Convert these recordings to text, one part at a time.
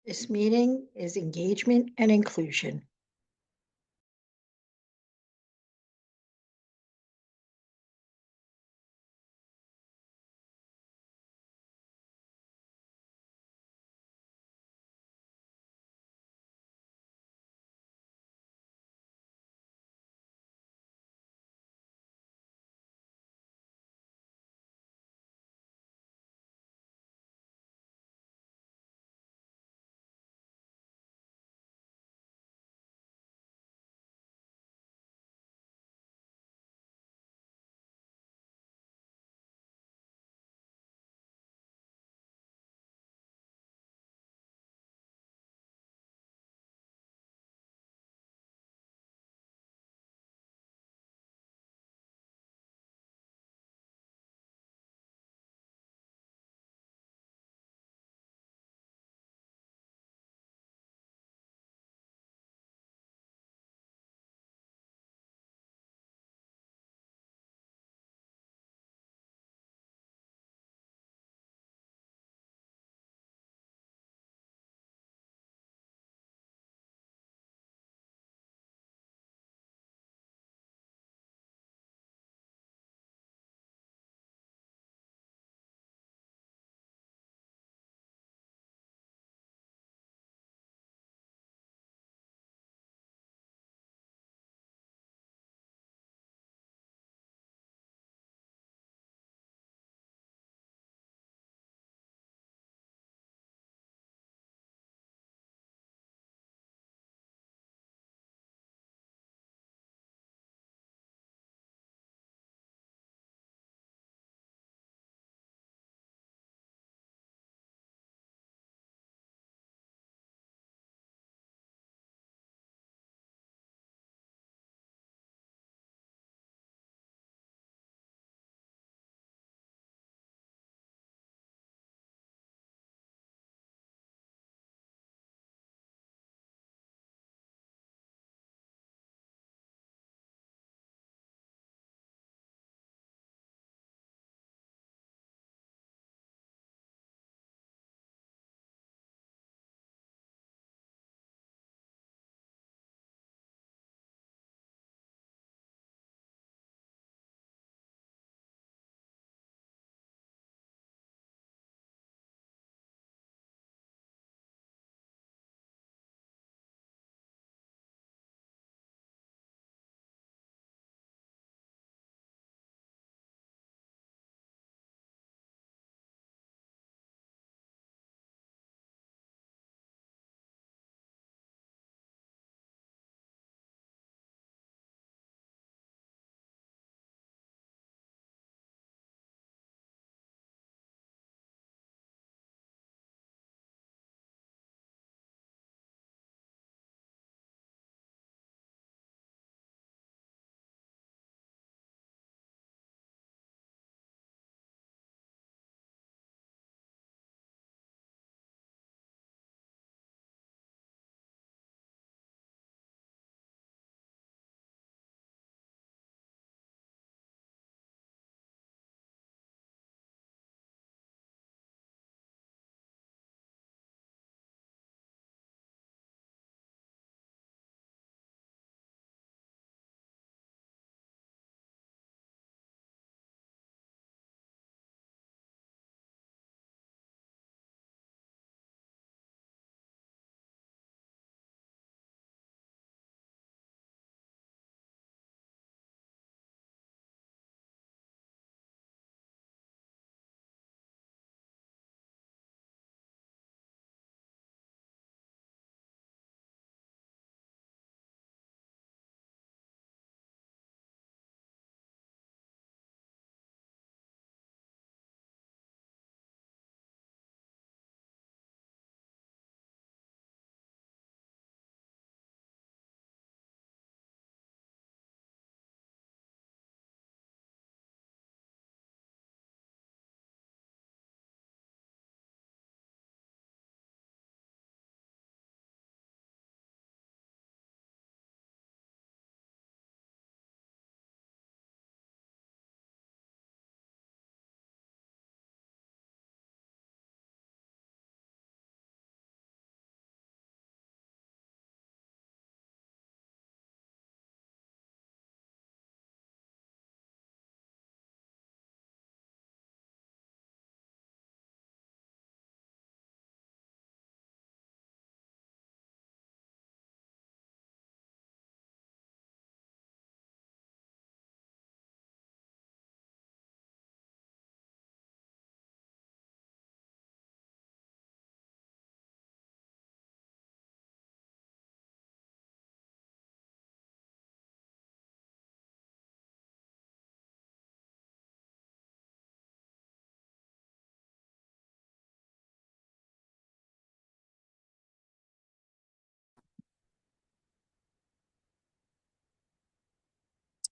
This meeting is engagement and inclusion.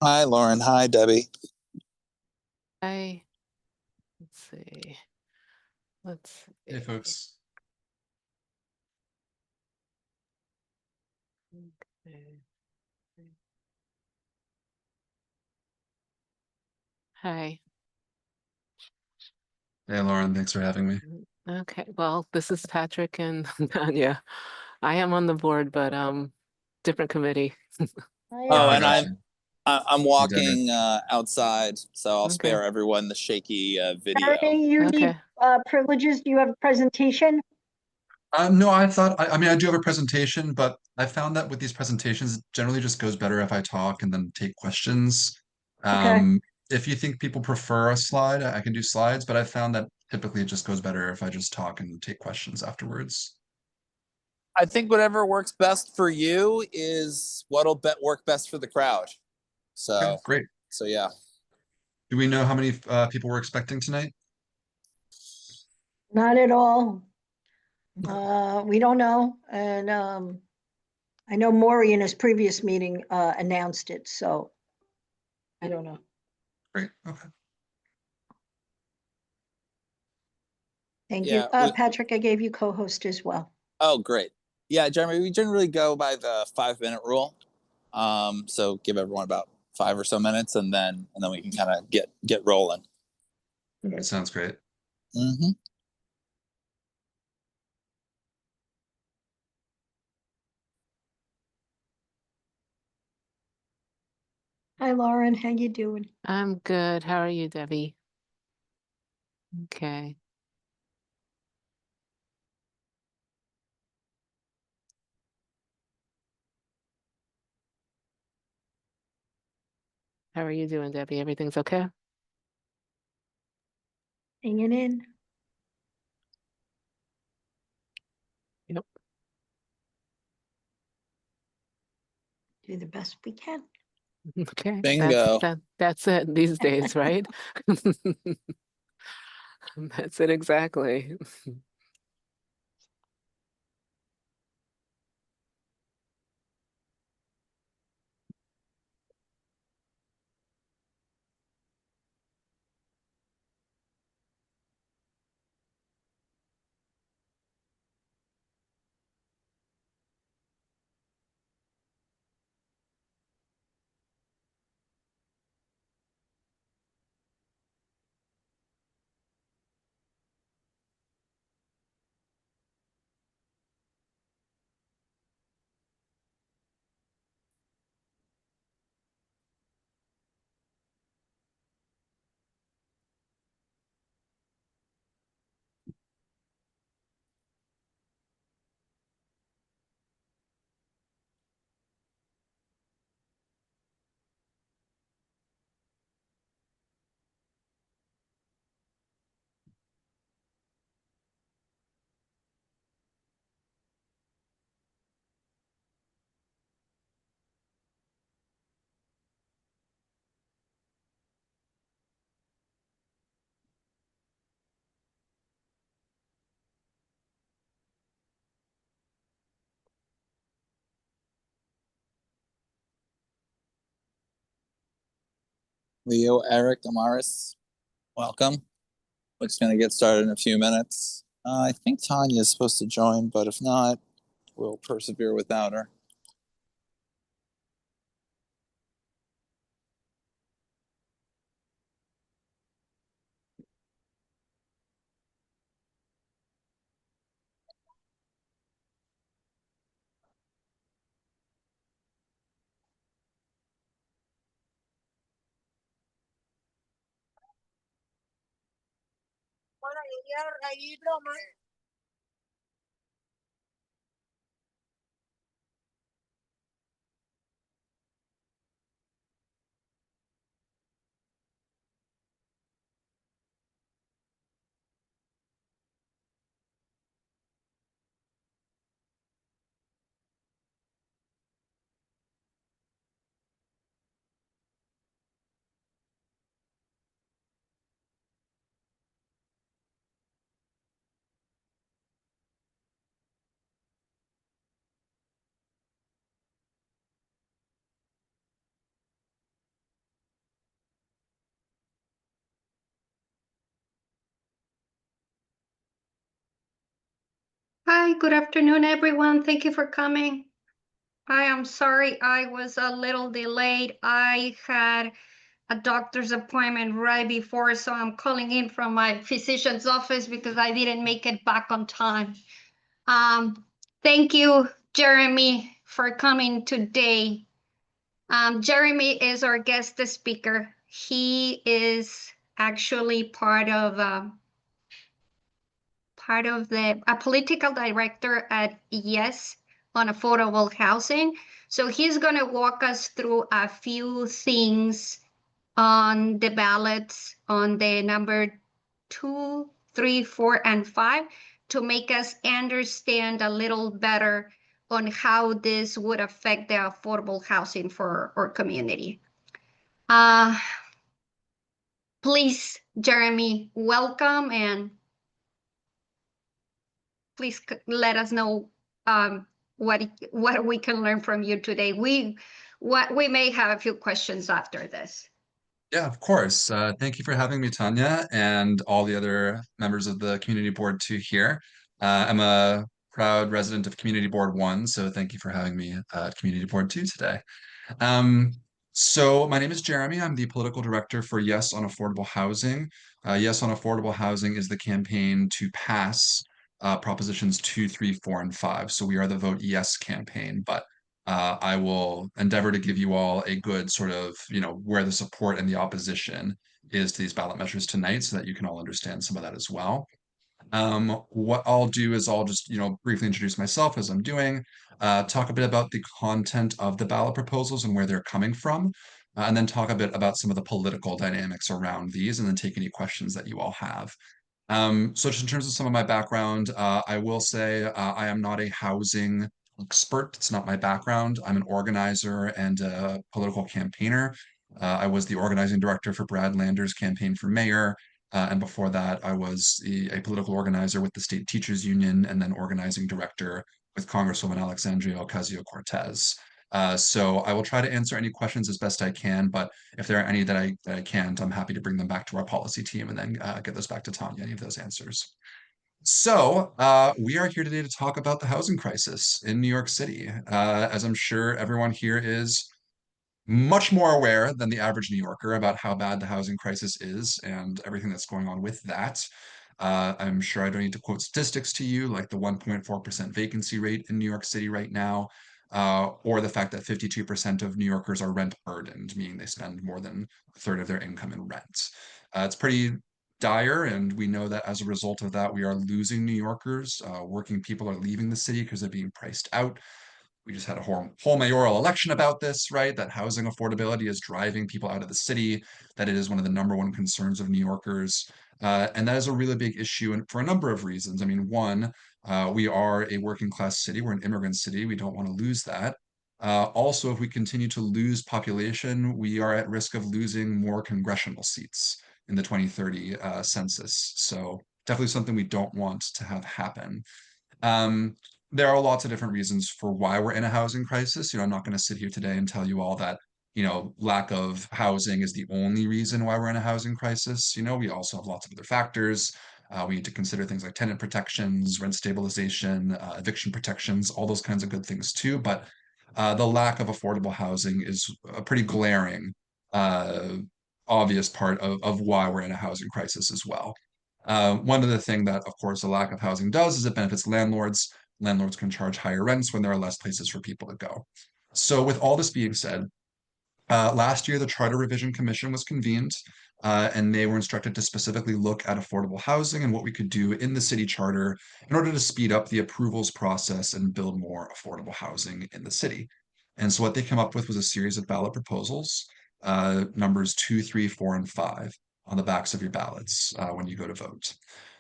Hi, Lauren. Hi, Debbie. Hi. Let's see. Let's Hey, see. folks. Okay. Hi. Hey, Lauren. Thanks for having me. Okay. Well, this is Patrick and Tanya. I am on the board, but different committee. Oh, I and got I'm you. I'm Hey, Debbie. walking outside, so I'll Okay. spare everyone the shaky video. Saturday, you need Okay. privileges. Do you have a presentation? No, I mean, I do have a presentation, but I found that with these presentations, it generally just goes better if I talk and then take questions. Okay. If you think people prefer a slide, I can do slides, but I found that typically it just goes better if I just talk and take questions afterwards. I think whatever works best for you is what'll work best for the crowd. Okay, So, great. so yeah. Do we know how many people we're expecting tonight? Not at all. We don't know. And I know Maury in his previous meeting announced it, so I don't know. Great, okay. Thank you. Yeah. Patrick, I gave you co-host as well. Oh, great. Yeah, Jeremy, we generally go by the 5 minute rule. So give everyone about 5 or so minutes, and then we can kind of get rolling. That sounds great. Mm-hmm. Hi, Lauren. How you doing? I'm good. How are you, Debbie? Okay. How are you doing, Debbie? Everything's okay? Hanging in. Yep. Do the best we can. Okay. Bingo. That's it these days, right? That's it exactly. Leo, Eric, Amaris, welcome. We're just gonna get started in a few minutes. I think Tanya is supposed to join, but if not, we'll persevere without her. Hi, good afternoon, everyone. Thank you for coming. I am sorry I was a little delayed. I had a doctor's appointment right before, so I'm calling in from my physician's office because I didn't make it back on time. Thank you, Jeremy, for coming today. Jeremy is our guest speaker. He is actually part of a political director at Yes on affordable housing. So he's going to walk us through a few things on the ballots on the number 2, 3, 4, and 5 to make us understand a little better on how this would affect the affordable housing for our community. Please, Jeremy, welcome, and please let us know what we can learn from you today. We may have a few questions after this. Yeah, of course. Thank you for having me, Tanya, and all the other members of the community board too here. I'm a proud resident of Community Board 1, so thank you for having me at Community Board 2 today. Um, so my name is Jeremy. I'm the political director for Yes on Affordable Housing. Yes on Affordable Housing is the campaign to pass propositions 2, 3, 4, and 5. So we are the Vote Yes campaign, but I will endeavor to give you all a good sort of, where the support and the opposition is to these ballot measures tonight so that you can all understand some of that as well. What I'll do is I'll just, briefly introduce myself as I'm doing, talk a bit about the content of the ballot proposals and where they're coming from, and then talk a bit about some of the political dynamics around these, and then take any questions that you all have. So just in terms of some of my background, I will say I am not a housing expert. It's not my background. I'm an organizer and a political campaigner. I was the organizing director for Brad Lander's campaign for mayor. And before that, I was a political organizer with the State Teachers Union and then organizing director with Congresswoman Alexandria Ocasio-Cortez. So I will try to answer any questions as best I can, but if there are any that I can't, I'm happy to bring them back to our policy team and then get those back to Tanya, any of those answers. So we are here today to talk about the housing crisis in New York City. As I'm sure everyone here is much more aware than the average New Yorker about how bad the housing crisis is and everything that's going on with that. I'm sure I don't need to quote statistics to you, like the 1.4% vacancy rate in New York City right now, or the fact that 52% of New Yorkers are rent burdened, meaning they spend more than a third of their income in rent. It's pretty dire, and we know that as a result of that, we are losing New Yorkers. Working people are leaving the city because they're being priced out. We just had a whole mayoral election about this, right? That housing affordability is driving people out of the city, that it is one of the #1 concerns of New Yorkers. And that is a really big issue, and for a number of reasons. I mean, one, we are a working class city, we're an immigrant city, we don't want to lose that. Also, if we continue to lose population, we are at risk of losing more congressional seats in the 2030 census. So definitely something we don't want to have happen. Um, there are lots of different reasons for why we're in a housing crisis. I'm not going to sit here today and tell you all that, lack of housing is the only reason why we're in a housing crisis. We also have lots of other factors. We need to consider things like tenant protections, rent stabilization, eviction protections, all those kinds of good things too. But the lack of affordable housing is a pretty glaring, obvious part of why we're in a housing crisis as well. One of the things that, of course, a lack of housing does is it benefits landlords. Landlords can charge higher rents when there are less places for people to go. So with all this being said, last year the Charter Revision Commission was convened, and they were instructed to specifically look at affordable housing and what we could do in the city charter in order to speed up the approvals process and build more affordable housing in the city. And so what they came up with was a series of ballot proposals, numbers 2, 3, 4, and 5 on the backs of your ballots when you go to vote.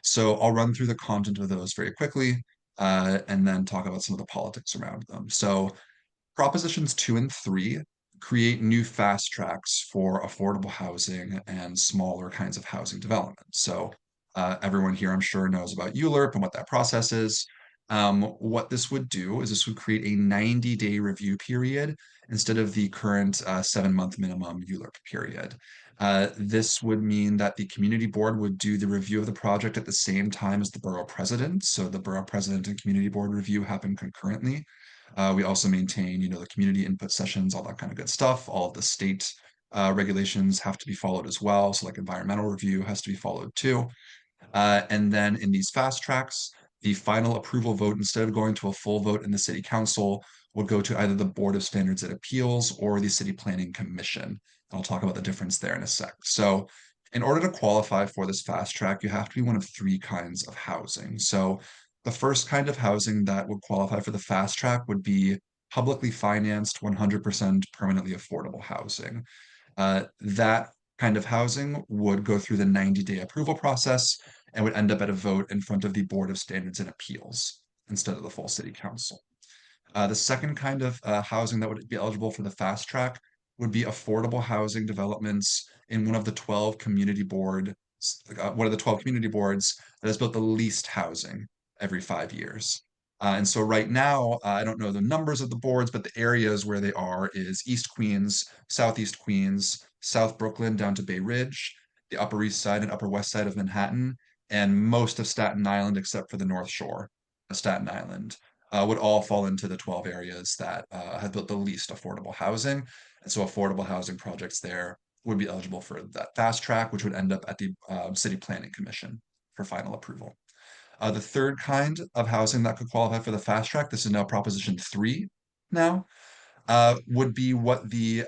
So I'll run through the content of those very quickly and then talk about some of the politics around them. So Propositions 2 and 3 create new fast tracks for affordable housing and smaller kinds of housing development. So everyone here, I'm sure, knows about ULURP and what that process is. What this would do is this would create a 90-day review period instead of the current 7-month minimum ULURP period. This would mean that the community board would do the review of the project at the same time as the borough president. So the borough president and community board review happen concurrently. We also maintain, the community input sessions, all that kind of good stuff. All of the state regulations have to be followed as well. So like environmental review has to be followed too. And then in these fast tracks, the final approval vote, instead of going to a full vote in the city council, would go to either the Board of Standards and Appeals or the City Planning Commission. I'll talk about the difference there in a sec. So in order to qualify for this fast track, you have to be one of 3 kinds of housing. So the first kind of housing that would qualify for the fast track would be publicly financed, 100% permanently affordable housing. That kind of housing would go through the 90-day approval process and would end up at a vote in front of the Board of Standards and Appeals instead of the full city council. The second kind of housing that would be eligible for the fast track would be affordable housing developments in one of the 12 community boards that has built the least housing every 5 years. And so right now, I don't know the numbers of the boards, but the areas where they are is East Queens, Southeast Queens, South Brooklyn down to Bay Ridge, the Upper East Side and Upper West Side of Manhattan, and most of Staten Island except for the North Shore of Staten Island. Would all fall into the 12 areas that have built the least affordable housing. And so affordable housing projects there would be eligible for that fast track, which would end up at the City Planning Commission for final approval. The third kind of housing that could qualify for the fast track, this is now Proposition 3 now, would be what the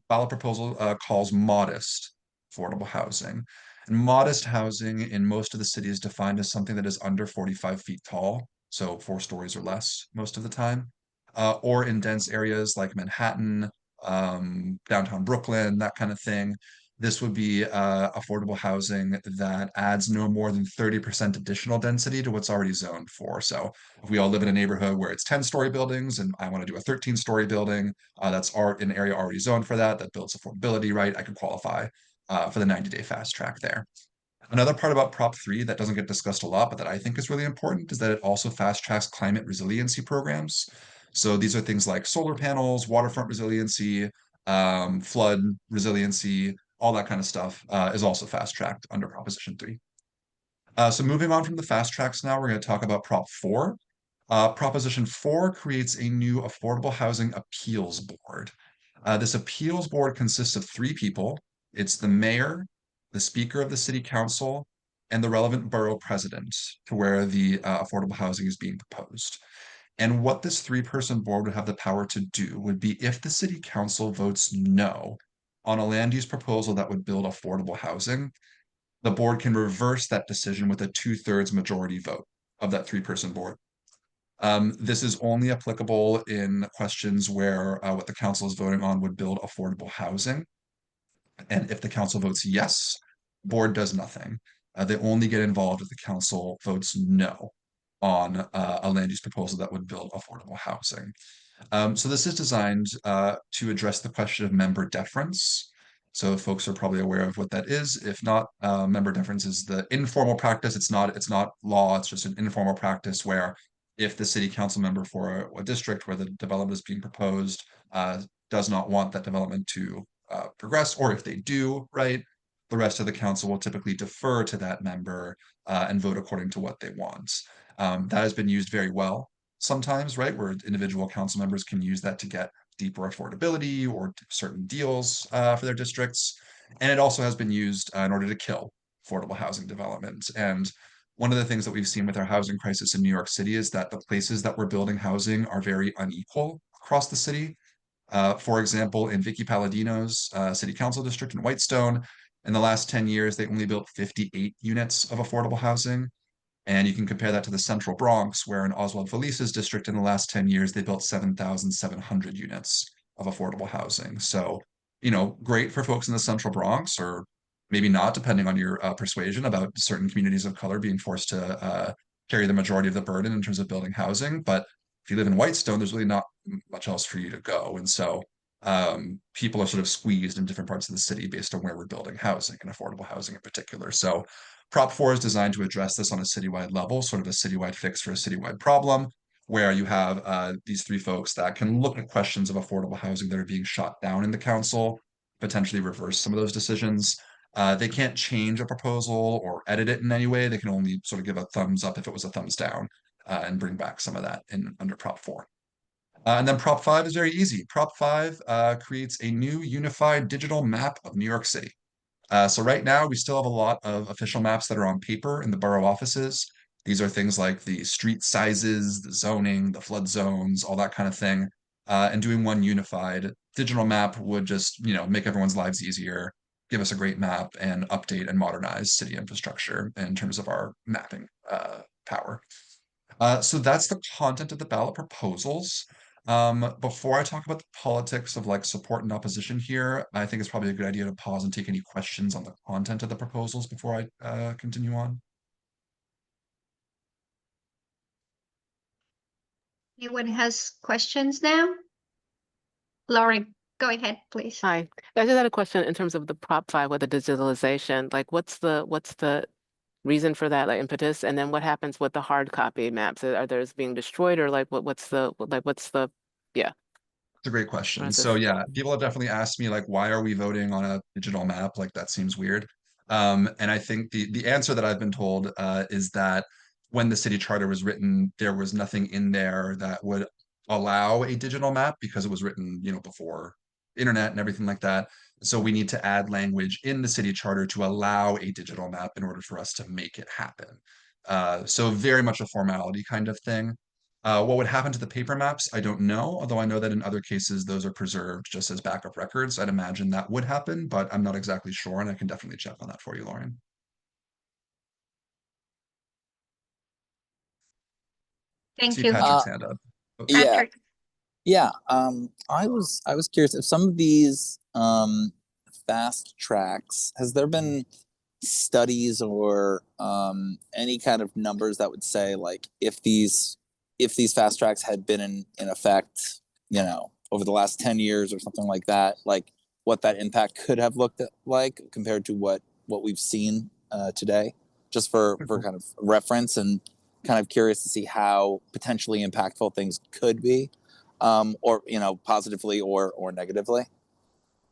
ballot proposal calls modest affordable housing. And modest housing in most of the city is defined as something that is under 45 feet tall, so 4 stories or less most of the time, or in dense areas like Manhattan, downtown Brooklyn, that kind of thing. This would be affordable housing that adds no more than 30% additional density to what's already zoned for. So if we all live in a neighborhood where it's 10-story buildings and I want to do a 13-story building, that's an area already zoned for that builds affordability, right? I could qualify for the 90-day fast track there. Another part about Prop 3 that doesn't get discussed a lot, but that I think is really important, is that it also fast tracks climate resiliency programs. So these are things like solar panels, waterfront resiliency, flood resiliency, all that kind of stuff is also fast tracked under Proposition 3. So moving on from the fast tracks now, we're going to talk about Prop 4. Proposition 4 creates a new Affordable Housing Appeals Board. This appeals board consists of 3 people. It's the mayor, the speaker of the city council, and the relevant borough president to where the affordable housing is being proposed. And what this 3-person board would have the power to do would be if the city council votes no on a land use proposal that would build affordable housing, the board can reverse that decision with a 2/3 majority vote of that 3-person board. This is only applicable in questions where what the council is voting on would build affordable housing. And if the council votes yes, board does nothing. They only get involved if the council votes no on a land use proposal that would build affordable housing. So this is designed to address the question of member deference. So folks are probably aware of what that is. If not, member deference is the informal practice. It's not law. It's just an informal practice where if the city council member for a district where the development is being proposed does not want that development to progress, or if they do, right, the rest of the council will typically defer to that member and vote according to what they want. That has been used very well sometimes, right, where individual council members can use that to get deeper affordability or certain deals for their districts. And it also has been used in order to kill affordable housing development. And one of the things that we've seen with our housing crisis in New York City is that the places that we're building housing are very unequal across the city. For example, in Vicky Palladino's city council district in Whitestone, in the last 10 years, they only built 58 units of affordable housing. And you can compare that to the Central Bronx, where in Oswald Felice's district in the last 10 years, they built 7,700 units of affordable housing. So, great for folks in the Central Bronx, or maybe not, depending on your persuasion about certain communities of color being forced to carry the majority of the burden in terms of building housing. But if you live in Whitestone, there's really not much else for you to go. And so people are sort of squeezed in different parts of the city based on where we're building housing and affordable housing in particular. So Prop 4 is designed to address this on a citywide level, sort of a citywide fix for a citywide problem, where you have these three folks that can look at questions of affordable housing that are being shot down in the council, potentially reverse some of those decisions. They can't change a proposal or edit it in any way. They can only sort of give a thumbs up if it was a thumbs down, and bring back some of that in under Prop 4. And then Prop 5 is very easy. Prop 5 creates a new unified digital map of New York City. So right now, we still have a lot of official maps that are on paper in the borough offices. These are things like the street sizes, the zoning, the flood zones, all that kind of thing. And doing one unified digital map would just, make everyone's lives easier, give us a great map, and update and modernize city infrastructure in terms of our mapping power. So that's the content of the ballot proposals. Before I talk about the politics of like support and opposition here, I think it's probably a good idea to pause and take any questions on the content of the proposals before I continue on. Anyone has questions now? Lauren, go ahead, please. Hi, I just had a question in terms of the Prop 5 with the digitalization. Like, what's the reason for that, like impetus? And then what happens with the hard copy maps? Are those being destroyed, or like what's the yeah? It's a great question. Process. So yeah, people have definitely asked me like, why are we voting on a digital map? Like that seems weird. And I think the answer that I've been told is that when the city charter was written, there was nothing in there that would allow a digital map because it was written, before internet and everything like that. So we need to add language in the city charter to allow a digital map in order for us to make it happen. So very much a formality kind of thing. What would happen to the paper maps? I don't know, although I know that in other cases those are preserved just as backup records. I'd imagine that would happen, but I'm not exactly sure, and I can definitely check on that for you, Lauren. Thank See you. Patrick's hand up. Yeah. Patrick, Yeah, I was curious if some of these fast tracks, has there been studies or any kind of numbers that would say like if these fast tracks had been in effect, over the last 10 years or something like that, like what that impact could have looked like compared to what we've seen today, just for kind of reference, and kind of curious to see how potentially impactful things could be. Or positively or negatively?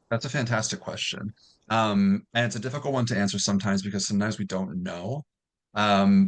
That's a fantastic question. And it's a difficult one to answer sometimes because sometimes we don't know.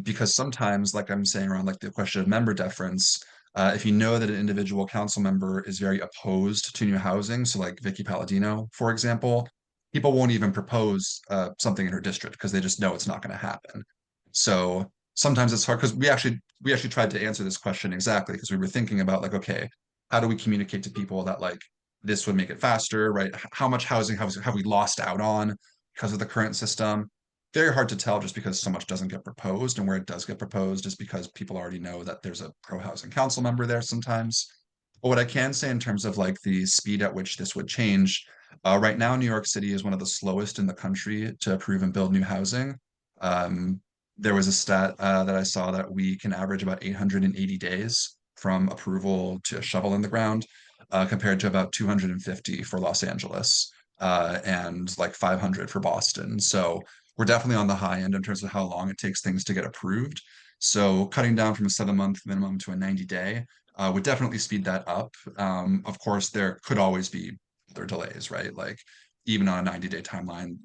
Because sometimes, like I'm saying around like the question of member deference, if you know that an individual council member is very opposed to new housing, so like Vicky Palladino, for example, people won't even propose something in her district because they just know it's not going to happen. So sometimes it's hard because we actually tried to answer this question exactly because we were thinking about like, okay, how do we communicate to people that like this would make it faster, right? How much housing have we lost out on because of the current system? Very hard to tell just because so much doesn't get proposed, and where it does get proposed is because people already know that there's a pro-housing council member there sometimes. But what I can say in terms of like the speed at which this would change, right now New York City is one of the slowest in the country to approve and build new housing. There was a stat that I saw that we can average about 880 days from approval to a shovel in the ground, compared to about 250 for Los Angeles, and like 500 for Boston. So we're definitely on the high end in terms of how long it takes things to get approved. So cutting down from a 7-month minimum to a 90-day would definitely speed that up. Of course, there could always be other delays, right? Like even on a 90-day timeline,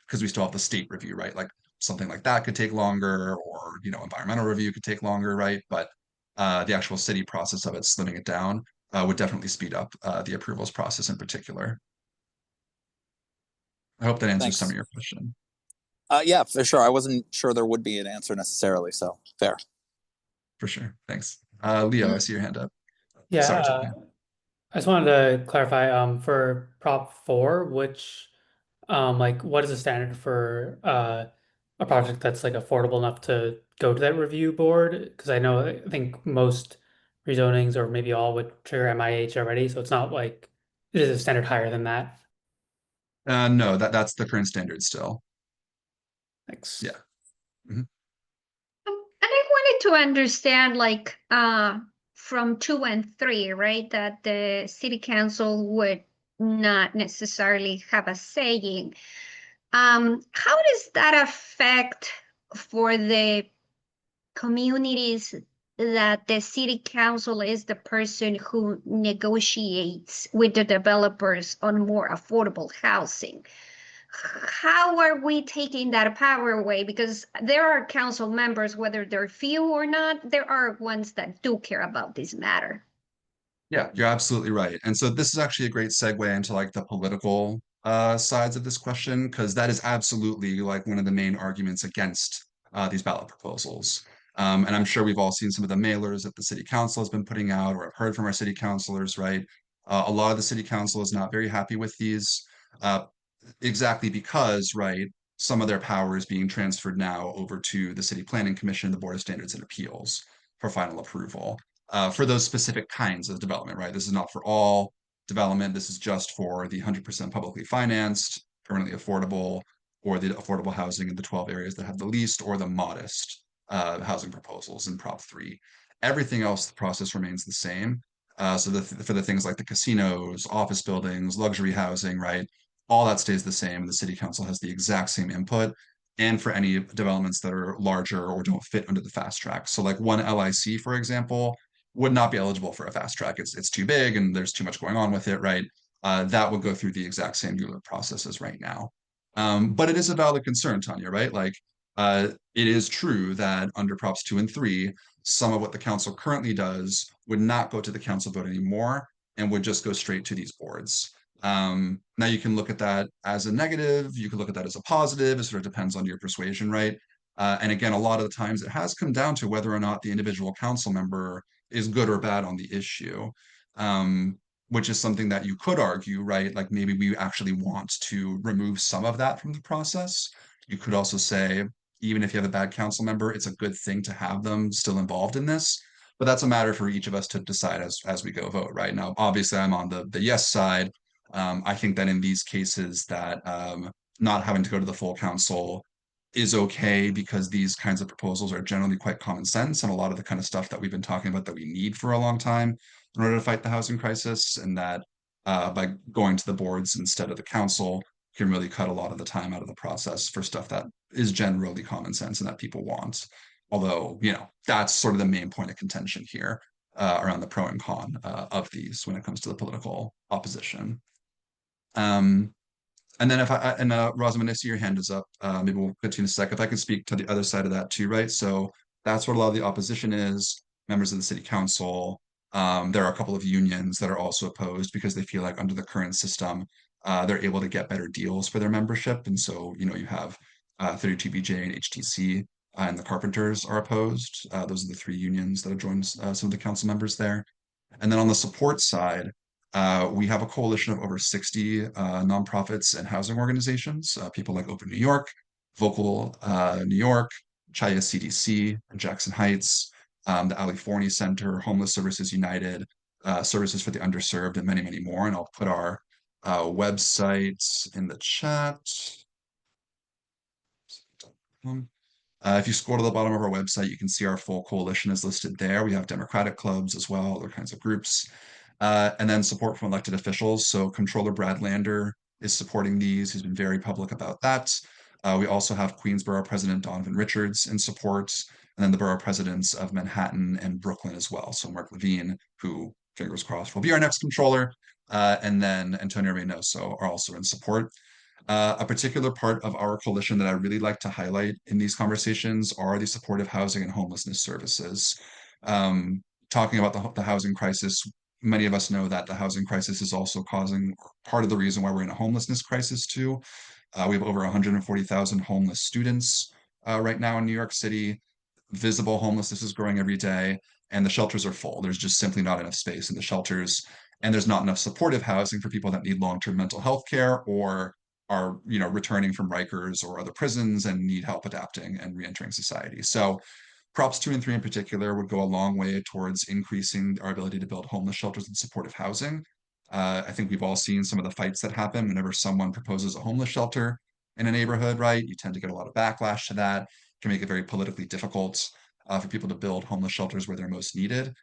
because we still have the state review, right? Like something like that could take longer, or environmental review could take longer, right? But the actual city process of it, slimming it down, would definitely speed up the approvals process in particular. I hope that answers Thanks. some of your question. Yeah, for sure. I wasn't sure there would be an answer necessarily, so fair. For sure. Thanks. Leo, I see your hand up. Yeah, Sorry, Tiffany. I just wanted to clarify, for Prop 4, which, like, what is the standard for a project that's like affordable enough to go to that review board? Because I think most rezonings, or maybe all, would trigger MIH already, so it's not like it is a standard higher than that. No, that's the current standard still. Thanks. Yeah. and I wanted to understand like from 2 and 3, right? That the city council would not necessarily have a saying. How does that affect for the communities that the city council is the person who negotiates with the developers on more affordable housing? How are we taking that power away? Because there are council members, whether they're few or not, there are ones that do care about this matter. Yeah, you're absolutely right. And so this is actually a great segue into like the political sides of this question, because that is absolutely like one of the main arguments against these ballot proposals. And I'm sure we've all seen some of the mailers that the city council has been putting out, or have heard from our city councilors, right? A lot of the city council is not very happy with these, uh, exactly because, right, some of their power is being transferred now over to the City Planning Commission, the Board of Standards and Appeals for final approval for those specific kinds of development, right? This is not for all development. This is just for the 100% publicly financed, permanently affordable, or the affordable housing in the 12 areas that have the least or the modest housing proposals in Prop 3. Everything else, the process remains the same. For the things like the casinos, office buildings, luxury housing, right? All that stays the same. The city council has the exact same input. And for any developments that are larger or don't fit under the fast track. So like one LIC, for example, would not be eligible for a fast track. It's too big and there's too much going on with it, right? That would go through the exact same ULURP processes right now. But it is a valid concern, Tanya, right? Like it is true that under Props 2 and 3, some of what the council currently does would not go to the council vote anymore and would just go straight to these boards. Now you can look at that as a negative, you can look at that as a positive, it sort of depends on your persuasion, right? And again, a lot of the times it has come down to whether or not the individual council member is good or bad on the issue. Which is something that you could argue, right? Like maybe we actually want to remove some of that from the process. You could also say, even if you have a bad council member, it's a good thing to have them still involved in this. But that's a matter for each of us to decide as we go vote, right? Now, obviously, I'm on the yes side. I think that in these cases that not having to go to the full council is okay because these kinds of proposals are generally quite common sense and a lot of the kind of stuff that we've been talking about that we need for a long time in order to fight the housing crisis, and that by going to the boards instead of the council can really cut a lot of the time out of the process for stuff that is generally common sense and that people want. Although, you know, that's sort of the main point of contention here around the pro and con of these when it comes to the political opposition. And then Rosamund, I see your hand is up. Maybe we'll get to you in a sec. If I could speak to the other side of that too, right? So that's what a lot of the opposition is, members of the city council. There are a couple of unions that are also opposed because they feel like under the current system, they're able to get better deals for their membership. And so, you know, you have 32BJ and HTC and the carpenters are opposed. Those are the three unions that have joined some of the council members there. And then on the support side, we have a coalition of over 60 nonprofits and housing organizations, people like Open New York, Vocal New York, Chaya CDC, and Jackson Heights, the Ali Forney Center, Homeless Services United, Services for the Underserved, and many, many more. And I'll put our website in the chat. If you scroll to the bottom of our website, you can see our full coalition is listed there. We have Democratic clubs as well, other kinds of groups. And then support from elected officials. So Controller Brad Lander is supporting these. He's been very public about that. We also have Queensborough President Donovan Richards in support, and then the borough presidents of Manhattan and Brooklyn as well. So Mark Levine, who, fingers crossed, will be our next controller, and then Antonio Reynoso are also in support. A particular part of our coalition that I really like to highlight in these conversations are the supportive housing and homelessness services. Talking about the housing crisis, many of us know that the housing crisis is also causing part of the reason why we're in a homelessness crisis too. We have over 140,000 homeless students right now in New York City. Visible homelessness is growing every day, and the shelters are full. There's just simply not enough space in the shelters, and there's not enough supportive housing for people that need long-term mental health care or are, you know, returning from Rikers or other prisons and need help adapting and reentering society. So Props 2 and 3 in particular would go a long way towards increasing our ability to build homeless shelters and supportive housing. I think we've all seen some of the fights that happen whenever someone proposes a homeless shelter in a neighborhood, right? You tend to get a lot of backlash to that. It can make it very politically difficult for people to build homeless shelters where they're most needed.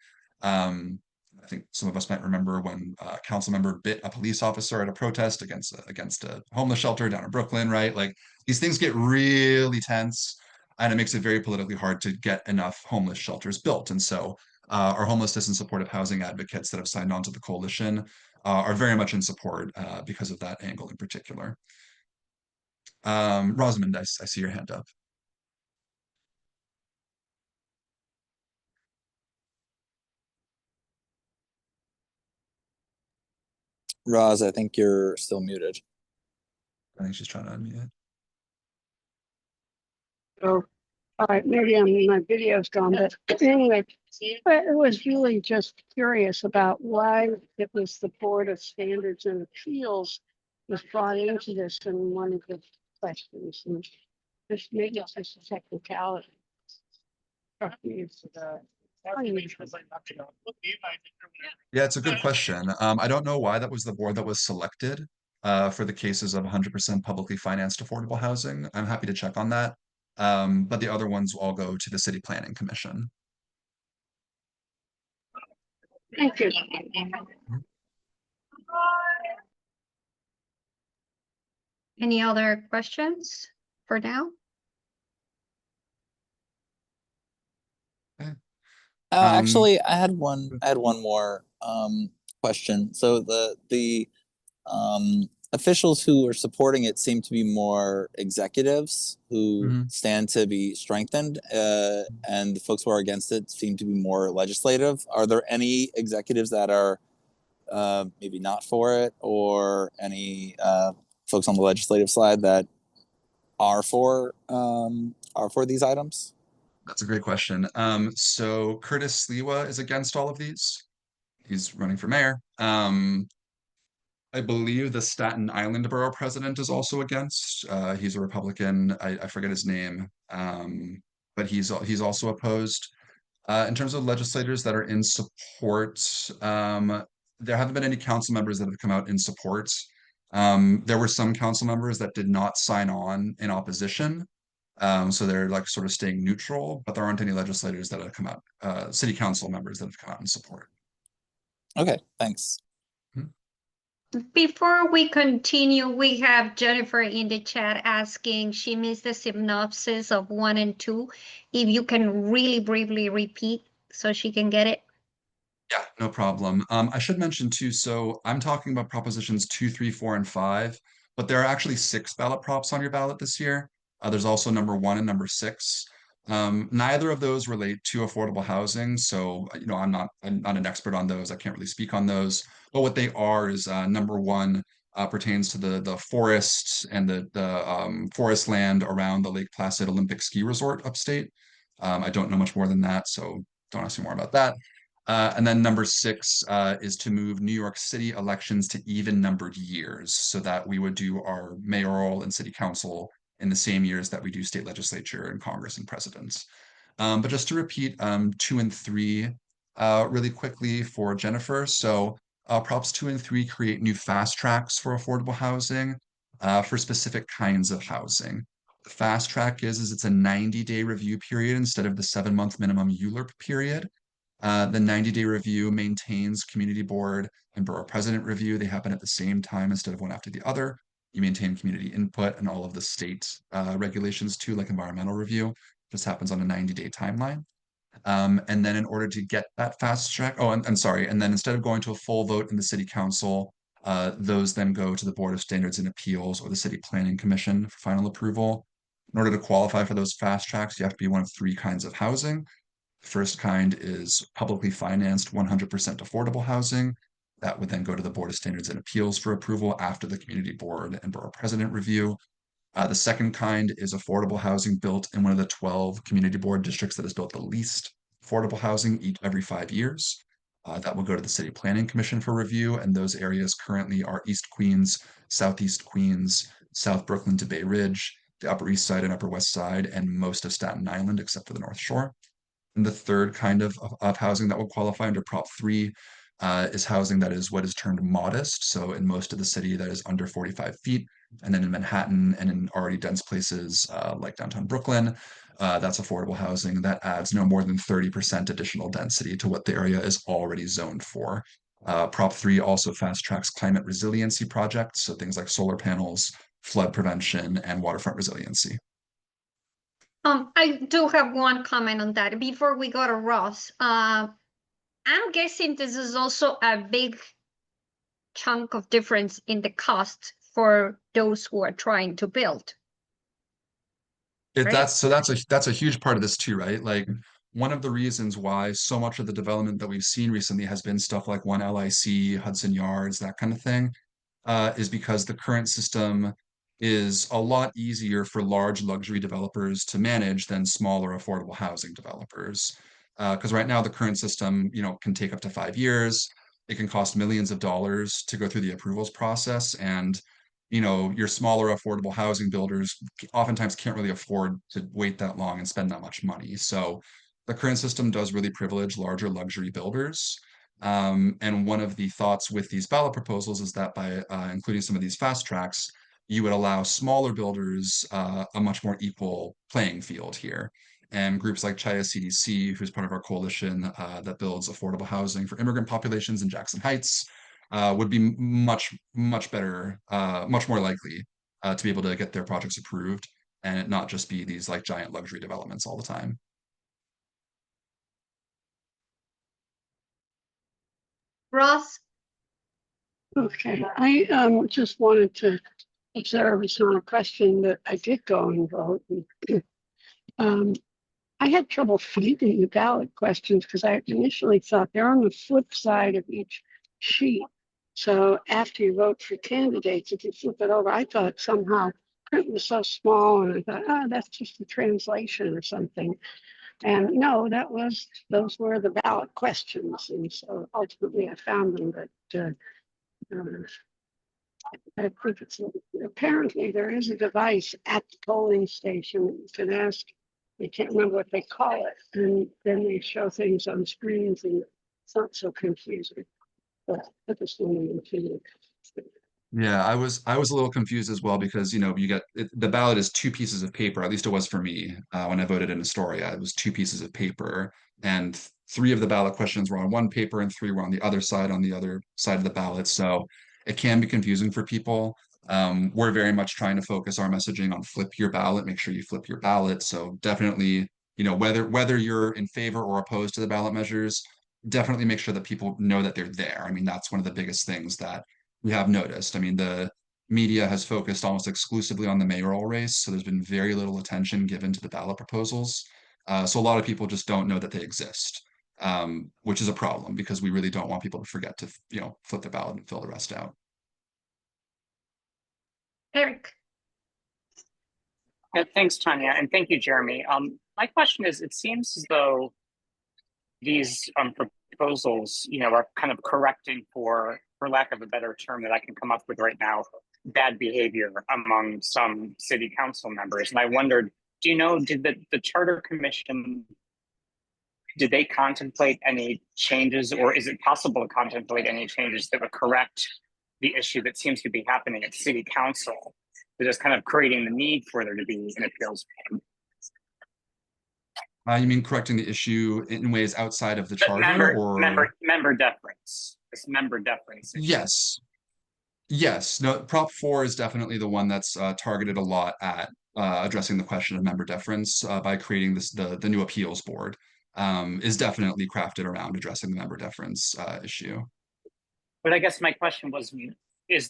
I think some of us might remember when a council member bit a police officer at a protest against a homeless shelter down in Brooklyn, right? Like these things get really tense, and it makes it very politically hard to get enough homeless shelters built. And so our homelessness and supportive housing advocates that have signed on to the coalition are very much in support because of that angle in particular. Rosamond, I see your hand up. Roz, I think you're still muted. I think she's trying to unmute. Oh, all right, maybe my video's gone, but anyway, I was really just curious about why it was the Board of Standards and Appeals was brought into this in one of the questions, and just maybe it's just a technicality. Yeah, it's a good question. I don't know why that was the board that was selected for the cases of 100% publicly financed affordable housing. I'm happy to check on that. But the other ones all go to the City Planning Commission. Thank you. Any other questions for now? Actually, I had one more question. So the officials who are supporting it seem to be more executives who stand to be strengthened, and the folks who are against it seem to be more legislative. Are there any executives that are maybe not for it, or any folks on the legislative side that are for these items? That's a great question. So Curtis Sliwa is against all of these. He's running for mayor. I believe the Staten Island Borough President is also against. He's a Republican. I forget his name, but he's also opposed. In terms of legislators that are in support, there haven't been any council members that have come out in support. There were some council members that did not sign on in opposition. So they're like sort of staying neutral, but there aren't any legislators that have come out, city council members that have come out in support. Okay, thanks. Before we continue, we have Jennifer in the chat asking, she missed the synopsis of 1 and 2. If you can really briefly repeat so she can get it. Yeah, no problem. I should mention too, so I'm talking about propositions 2, 3, 4, and 5, but there are actually 6 ballot props on your ballot this year. There's also number 1 and number 6. Neither of those relate to affordable housing, so I'm not an expert on those. I can't really speak on those. But what they are is number 1 pertains to the forests and the forest land around the Lake Placid Olympic Ski Resort upstate. I don't know much more than that, so don't ask me more about that. And then number 6 is to move New York City elections to even numbered years, so that we would do our mayoral and city council in the same years that we do state legislature and Congress and presidents. But just to repeat 2 and 3 really quickly for Jennifer. So props 2 and 3 create new fast tracks for affordable housing for specific kinds of housing. The fast track is it's a 90-day review period instead of the 7-month minimum ULURP period. The 90-day review maintains community board and borough president review. They happen at the same time instead of one after the other. You maintain community input and all of the state regulations too, like environmental review. This happens on a 90-day timeline. And then in order to get that fast track, I'm sorry, and then instead of going to a full vote in the city council, those then go to the Board of Standards and Appeals or the City Planning Commission for final approval. In order to qualify for those fast tracks, you have to be one of 3 kinds of housing. The first kind is publicly financed 100% affordable housing. That would then go to the Board of Standards and Appeals for approval after the community board and borough president review. The second kind is affordable housing built in one of the 12 community board districts that has built the least affordable housing every 5 years. That will go to the City Planning Commission for review, and those areas currently are East Queens, Southeast Queens, South Brooklyn to Bay Ridge, the Upper East Side and Upper West Side, and most of Staten Island except for the North Shore. And the third kind of housing that will qualify under Prop 3 is housing that is what is termed modest. So in most of the city, that is under 45 feet. And then in Manhattan and in already dense places like downtown Brooklyn, that's affordable housing that adds no more than 30% additional density to what the area is already zoned for. Prop 3 also fast tracks climate resiliency projects, so things like solar panels, flood prevention, and waterfront resiliency. I do have one comment on that before we go to Ross. I'm guessing this is also a big chunk of difference in the cost for those who are trying to build. Right? That's a huge part of this too, right? Like one of the reasons why so much of the development that we've seen recently has been stuff like One LIC, Hudson Yards, that kind of thing, is because the current system is a lot easier for large luxury developers to manage than smaller affordable housing developers. Because right now the current system, can take up to 5 years. It can cost millions of dollars to go through the approvals process, and your smaller affordable housing builders oftentimes can't really afford to wait that long and spend that much money. So the current system does really privilege larger luxury builders. And one of the thoughts with these ballot proposals is that by including some of these fast tracks, you would allow smaller builders a much more equal playing field here. And groups like Chaya CDC, who's part of our coalition that builds affordable housing for immigrant populations in Jackson Heights, would be much better, much more likely to be able to get their projects approved and it not just be these like giant luxury developments all the time. Ross? Okay, I just wanted to observe it's not a question that I did go and vote. I had trouble finding the ballot questions because I initially thought they're on the flip side of each sheet. So after you vote for candidates, if you flip it over, I thought somehow print was so small, and I thought, that's just a translation or something. And no, those were the ballot questions. And so ultimately I found them, but I think apparently there is a device at the polling station that you can ask. I can't remember what they call it. And then they show things on screens and it's not so confusing. But I just wanted to. Yeah, I was a little confused as well because you get the ballot is two pieces of paper. At least it was for me when I voted in Astoria. It was two pieces of paper, and three of the ballot questions were on one paper, and three were on the other side of the ballot. So it can be confusing for people. We're very much trying to focus our messaging on flip your ballot. Make sure you flip your ballot. So definitely, whether you're in favor or opposed to the ballot measures, definitely make sure that people know that they're there. I mean, that's one of the biggest things that we have noticed. I mean, the media has focused almost exclusively on the mayoral race, so there's been very little attention given to the ballot proposals. So a lot of people just don't know that they exist, which is a problem because we really don't want people to forget to, flip the ballot and fill the rest out. Eric? Yeah, thanks, Tanya, and thank you, Jeremy. My question is, it seems as though these proposals, are kind of correcting for lack of a better term that I can come up with right now, bad behavior among some city council members. And I wondered, did the Charter Commission, did they contemplate any changes, or is it possible to contemplate any changes that would correct the issue that seems to be happening at city council, that is kind of creating the need for there to be an appeals panel? You mean correcting the issue in ways outside of the charter, or member deference? This member deference issue. Yes. No, Prop 4 is definitely the one that's targeted a lot at addressing the question of member deference by creating the new appeals board. Is definitely crafted around addressing the member deference issue. But I guess my question was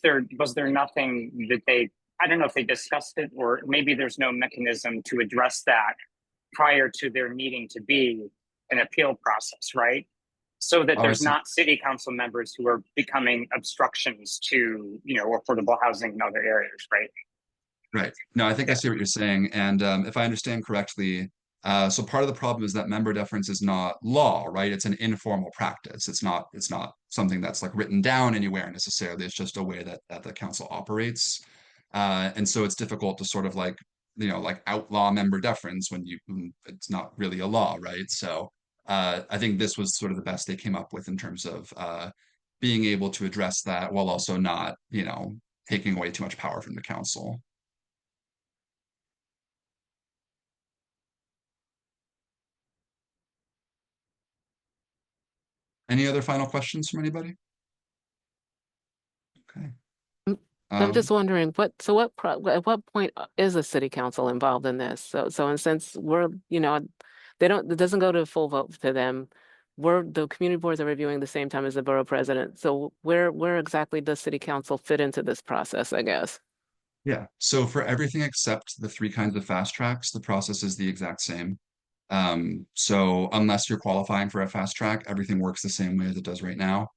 there nothing that I don't know if they discussed it, or maybe there's no mechanism to address that prior to there needing to be an appeal process, right? So that there's not city council members who are becoming obstructions to, affordable housing in other areas, right? Right. No, I think I see what you're saying. And if I understand correctly, so part of the problem is that member deference is not law, right? It's an informal practice. It's not something that's like written down anywhere necessarily. It's just a way that the council operates. And so it's difficult to sort of like outlaw member deference when it's not really a law, right? So I think this was sort of the best they came up with in terms of being able to address that while also not, taking away too much power from the council. Any other final questions from anybody? Okay. I'm just wondering at what point is the city council involved in this? So and since we're, it doesn't go to full vote to them. The community boards are reviewing the same time as the borough president. So where exactly does city council fit into this process, I guess? Yeah, so for everything except the 3 kinds of fast tracks, the process is the exact same. So unless you're qualifying for a fast track, everything works the same way as it does right now.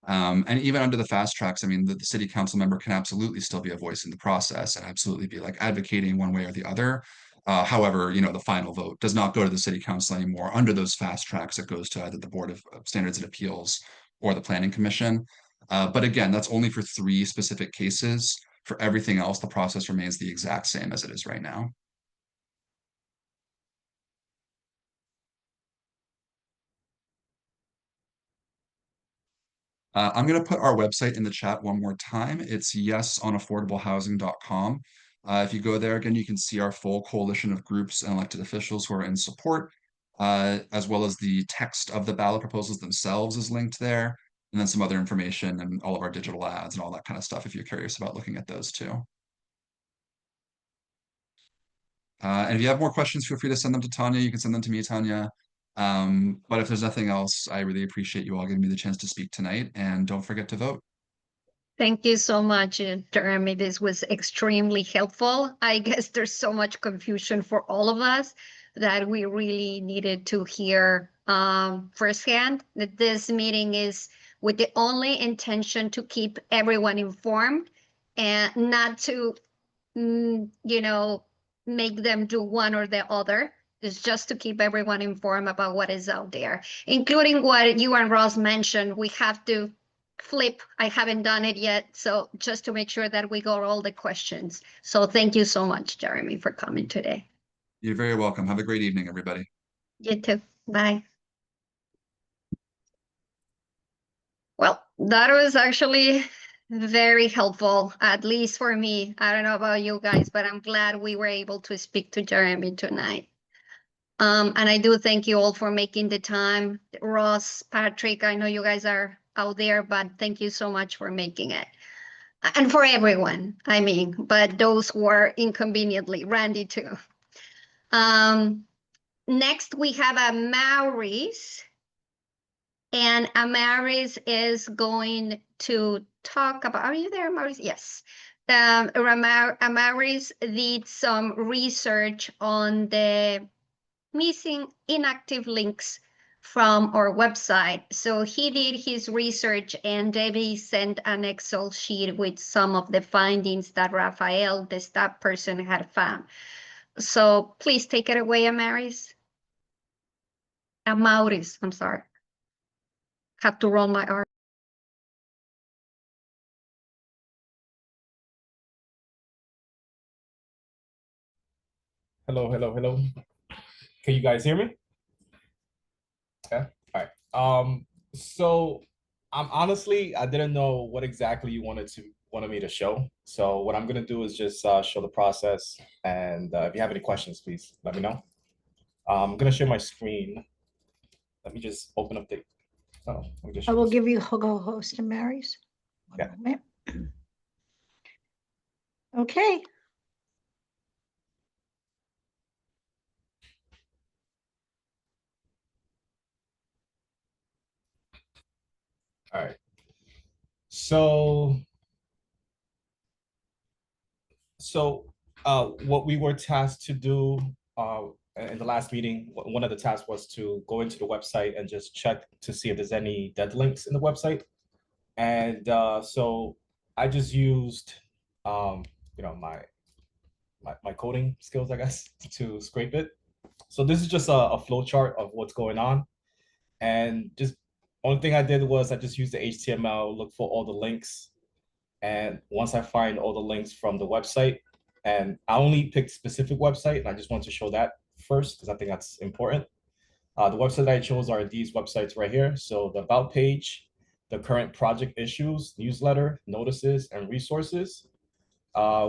And even under the fast tracks, I mean, the city council member can absolutely still be a voice in the process and absolutely be like advocating one way or the other. However, the final vote does not go to the city council anymore. Under those fast tracks, it goes to either the Board of Standards and Appeals or the Planning Commission. But again, that's only for 3 specific cases. For everything else, the process remains the exact same as it is right now. I'm going to put our website in the chat one more time. It's yesonaffordablehousing.com. If you go there again, you can see our full coalition of groups and elected officials who are in support, as well as the text of the ballot proposals themselves is linked there, and then some other information and all of our digital ads and all that kind of stuff if you're curious about looking at those too. And if you have more questions, feel free to send them to Tanya. You can send them to me, Tanya. But if there's nothing else, I really appreciate you all giving me the chance to speak tonight, and don't forget to vote. Thank you so much, Jeremy. This was extremely helpful. I guess there's so much confusion for all of us that we really needed to hear firsthand that this meeting is with the only intention to keep everyone informed and not to, make them do one or the other. It's just to keep everyone informed about what is out there, including what you and Ross mentioned. We have to flip. I haven't done it yet. So just to make sure that we got all the questions. So thank you so much, Jeremy, for coming today. You're very welcome. Have a great evening, everybody. You too. Bye. Well, that was actually very helpful, at least for me. I don't know about you guys, but I'm glad we were able to speak to Jeremy tonight. And I do thank you all for making the time. Ross, Patrick, I know you guys are out there, but thank you so much for making it. And for everyone, but those who are inconveniently, Randy too. Next, we have Amaris. And Amaris is going to talk about, are you there, Amaris? Yes. Amaris did some research on the missing inactive links from our website. So he did his research and Debbie sent an Excel sheet with some of the findings that Rafael, the staff person, had found. So please take it away, Amaris. Amauris, I'm sorry. Have to roll my R. Hello. Can you guys hear me? Yeah. All right. So I'm honestly, I didn't know what exactly you wanted me to show. So what I'm gonna do is just show the process, and if you have any questions, please let me know. I'm gonna share my screen. Let me just open up the. Oh, let me just. I will give you host Amaris. Yeah. Okay. All right. So what we were tasked to do in the last meeting, one of the tasks was to go into the website and just check to see if there's any dead links in the website. And so I just used, my coding skills, I guess, to scrape it. So this is just a flow chart of what's going on. And just only thing I did was I just used the HTML, look for all the links. And once I find all the links from the website, and I only picked specific website, and I just want to show that first because I think that's important. The website I chose are these websites right here. So the About page, the current project issues, newsletter, notices, and resources,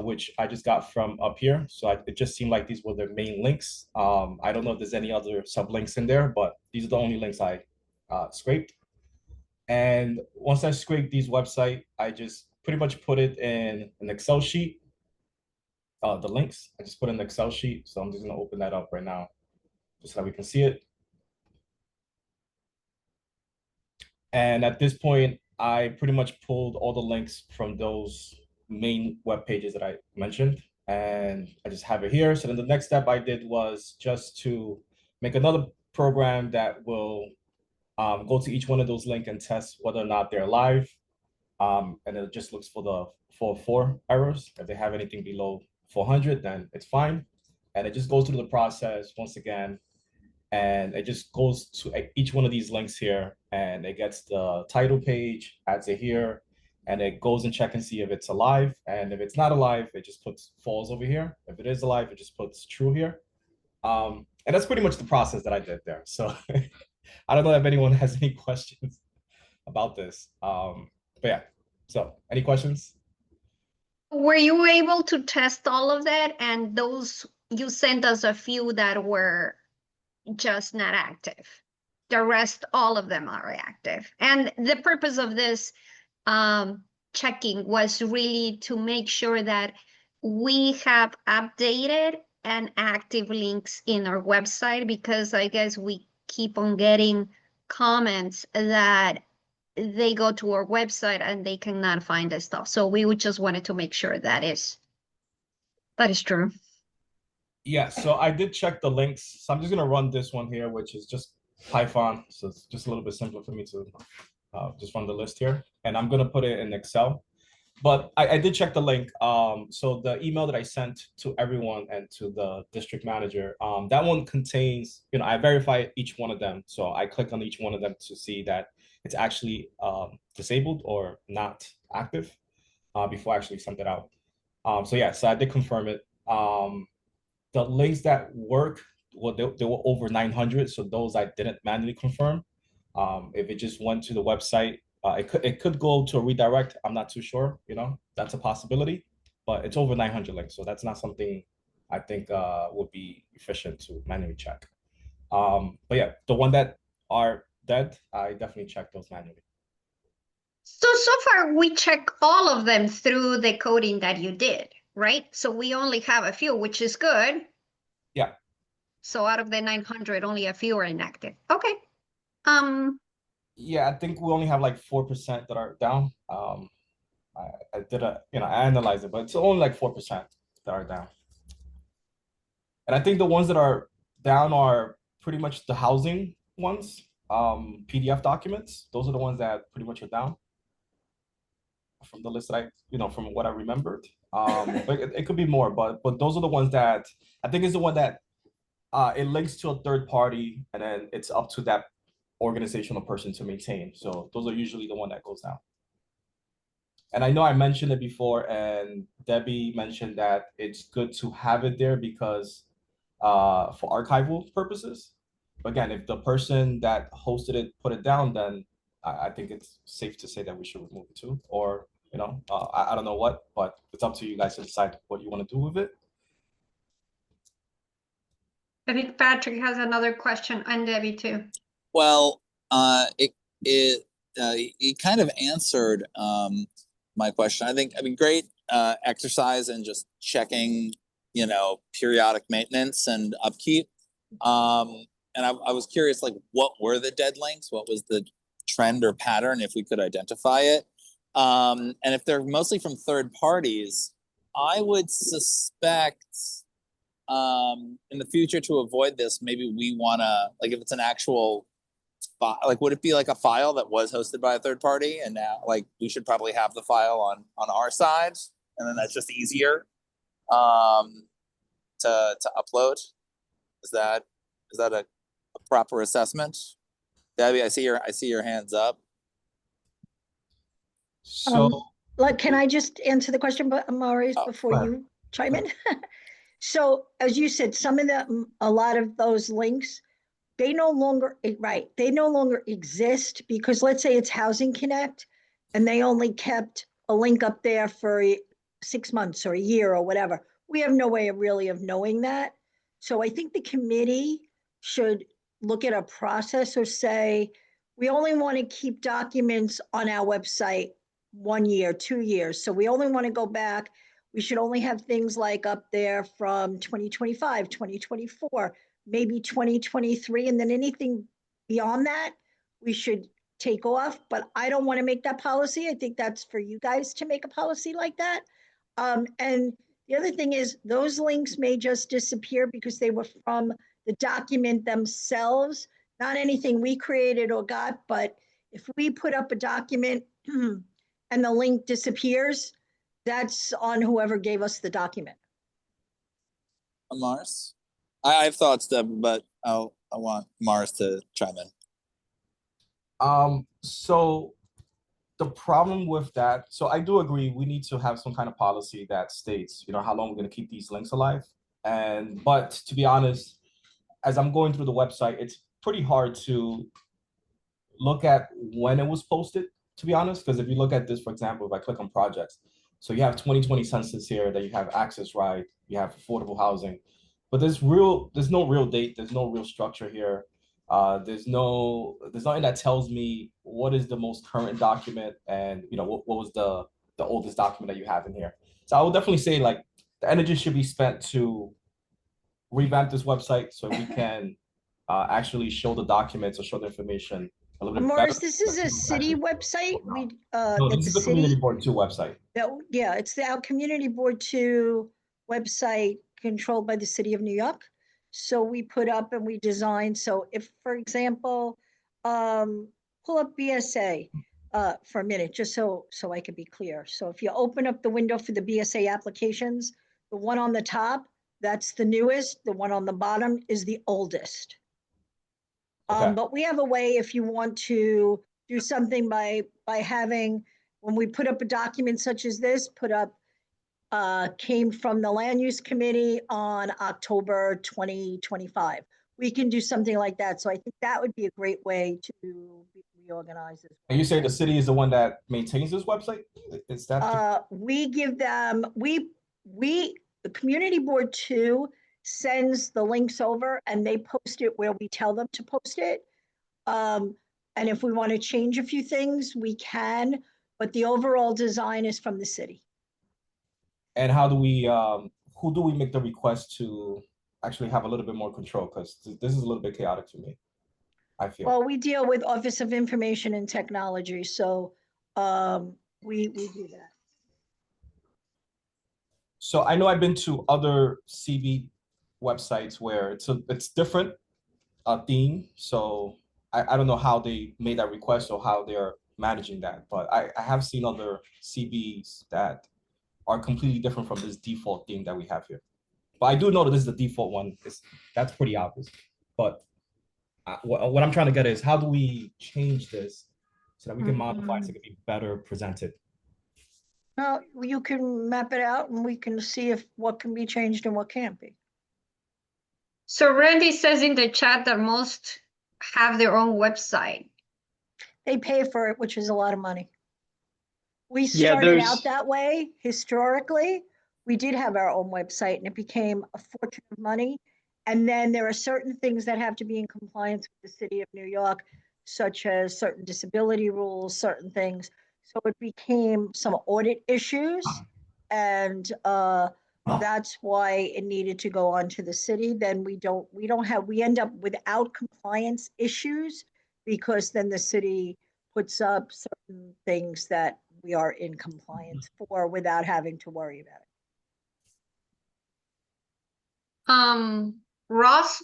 which I just got from up here. So it just seemed like these were the main links. I don't know if there's any other sublinks in there, but these are the only links I scraped. And once I scraped these websites, I just pretty much put it in an Excel sheet. The links, I just put in an Excel sheet. So I'm just gonna open that up right now, just so that we can see it. And at this point, I pretty much pulled all the links from those main web pages that I mentioned, and I just have it here. So then the next step I did was just to make another program that will go to each one of those links and test whether or not they're live. And it just looks for the 404 errors. If they have anything below 400, then it's fine. And it just goes through the process once again. And it just goes to each one of these links here, and it gets the title page, adds it here, and it goes and check and see if it's alive. And if it's not alive, it just puts false over here. If it is alive, it just puts true here. And that's pretty much the process that I did there. So I don't know if anyone has any questions about this. But yeah, so any questions? Were you able to test all of that? And those, you sent us a few that were just not active. The rest, all of them are active. And the purpose of this checking was really to make sure that we have updated and active links in our website, because I guess we keep on getting comments that they go to our website and they cannot find the stuff. So we would just wanted to make sure that is true. Yeah, so I did check the links. So I'm just gonna run this one here, which is just Python. So it's just a little bit simpler for me to just run the list here. And I'm gonna put it in Excel. But I did check the link. So the email that I sent to everyone and to the district manager, that one contains, I verified each one of them. So I clicked on each one of them to see that it's actually disabled or not active before I actually sent it out. So yeah, so I did confirm it. The links that work, well, they were over 900. So those I didn't manually confirm. If it just went to the website, it could go to a redirect. I'm not too sure, that's a possibility, but it's over 900 links. So that's not something I think would be efficient to manually check. But yeah, the one that are dead, I definitely check those manually. So far we check all of them through the coding that you did, right? So we only have a few, which is good. Yeah. So out of the 900, only a few are inactive. Okay. Yeah, I think we only have like 4% that are down. I did I analyzed it, but it's only like 4% that are down. And I think the ones that are down are pretty much the housing ones, PDF documents. Those are the ones that pretty much are down from the list that from what I remembered. But it could be more, but those are the ones that I think is the one that it links to a third party, and then it's up to that organizational person to maintain. So those are usually the one that goes down. And I know I mentioned it before, and Debbie mentioned that it's good to have it there because for archival purposes. But again, if the person that hosted it put it down, then I think it's safe to say that we should remove it too. Or, I don't know what, but it's up to you guys to decide what you want to do with it. I think Patrick has another question, and Debbie too. Well, it kind of answered my question. I mean, great exercise and just checking, periodic maintenance and upkeep. And I was curious, like, what were the dead links? What was the trend or pattern, if we could identify it? And if they're mostly from third parties, I would suspect in the future, to avoid this, maybe we want to, like, if it's an actual like, would it be like a file that was hosted by a third party, and now, like, we should probably have the file on our side, and then that's just easier to upload? Is that a proper assessment? Debbie, I see your hands up. So Can I just answer the question, Maurice, before you chime in? So as you said, a lot of those links they no longer, right, they no longer exist because let's say it's Housing Connect and they only kept a link up there for 6 months or a year or whatever. We have no way of really of knowing that. So I think the committee should look at a process or say, we only want to keep documents on our website 1 year, 2 years. So we only want to go back. We should only have things like up there from 2025, 2024, maybe 2023, and then anything beyond that, we should take off. But I don't want to make that policy. I think that's for you guys to make a policy like that. And the other thing is those links may just disappear because they were from the document themselves, not anything we created or got, but if we put up a document and the link disappears, that's on whoever gave us the document. Mars? I have thoughts, Deb, but I want Mars to chime in. So the problem with that, so I do agree we need to have some kind of policy that states, how long we're going to keep these links alive. But to be honest, as I'm going through the website, it's pretty hard to look at when it was posted, to be honest, because if you look at this, for example, if I click on projects, so you have 2020 census here, that you have access right, you have affordable housing, but there's no real date, there's no real structure here. There's nothing that tells me what is the most current document and what was the oldest document that you have in here. So I would definitely say like the energy should be spent to revamp this website so we can actually show the documents or show the information a little bit Morris, better. this is a city website. We No, that this is the the Community city, Board 2 website. yeah, it's our Community Board 2 website controlled by the city of New York. So we put up and we design. So if, for example, pull up BSA for a minute, just so I can be clear. So if you open up the window for the BSA applications, the one on the top, that's the newest. The one on the bottom is the oldest. Okay. But we have a way if you want to do something by having, when we put up a document such as this, put up came from the Land Use Committee on October 2025. We can do something like that. So I think that would be a great way to reorganize this. And you say the city is the one that maintains this website? Is that We give them, the Community Board 2 sends the links over and they post it where we tell them to post it. And if we want to change a few things, we can, but the overall design is from the city. And how do we, who do we make the request to actually have a little bit more control? Because this is a little bit chaotic to me, I feel. Well, we deal with Office of Information and Technology, so we do that. So I know I've been to other CB websites where it's different theme. So I don't know how they made that request or how they're managing that, but I have seen other CBs that are completely different from this default theme that we have here. But I do know that this is the default one. That's pretty obvious. But what I'm trying to get is how do we change this so that we can modify it so it can be better presented? Well, you can map it out and we can see if what can be changed and what can't be. So Randy says in the chat that most have their own website. They pay for it, which is a lot of money. We Yeah, started there's- out that way historically. We did have our own website and it became a fortune of money. And then there are certain things that have to be in compliance with the city of New York, such as certain disability rules, certain things. So it became some audit issues. And that's why it needed to go on to the city. Then we end up without compliance issues because then the city puts up certain things that we are in compliance for without having to worry about it. Ross?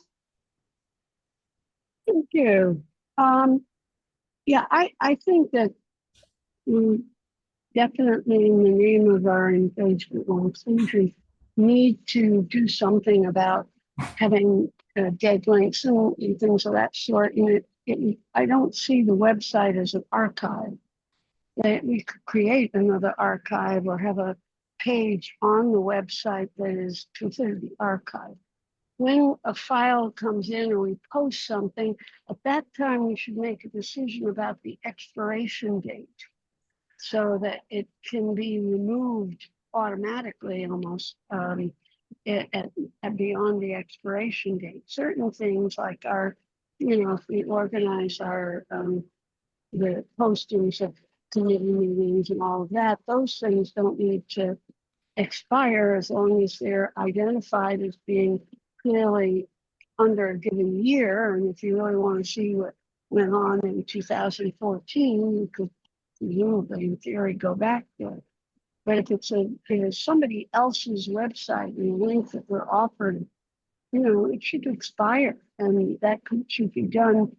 Thank you. Yeah, I think that we definitely in the name of our engagement with inclusion need to do something about having dead links and things of that sort. And I don't see the website as an archive. That we could create another archive or have a page on the website that is considered the archive. when a file comes in or we post something, at that time we should make a decision about the expiration date so that it can be removed automatically almost at beyond the expiration date. Certain things like our, if we organize our the postings of committee meetings and all of that, those things don't need to expire as long as they're identified as being clearly under a given year. And if you really want to see what went on in 2014, you could presumably, in theory, go back to it. But if it's somebody else's website and the link that we're offered, it should expire, and that should be done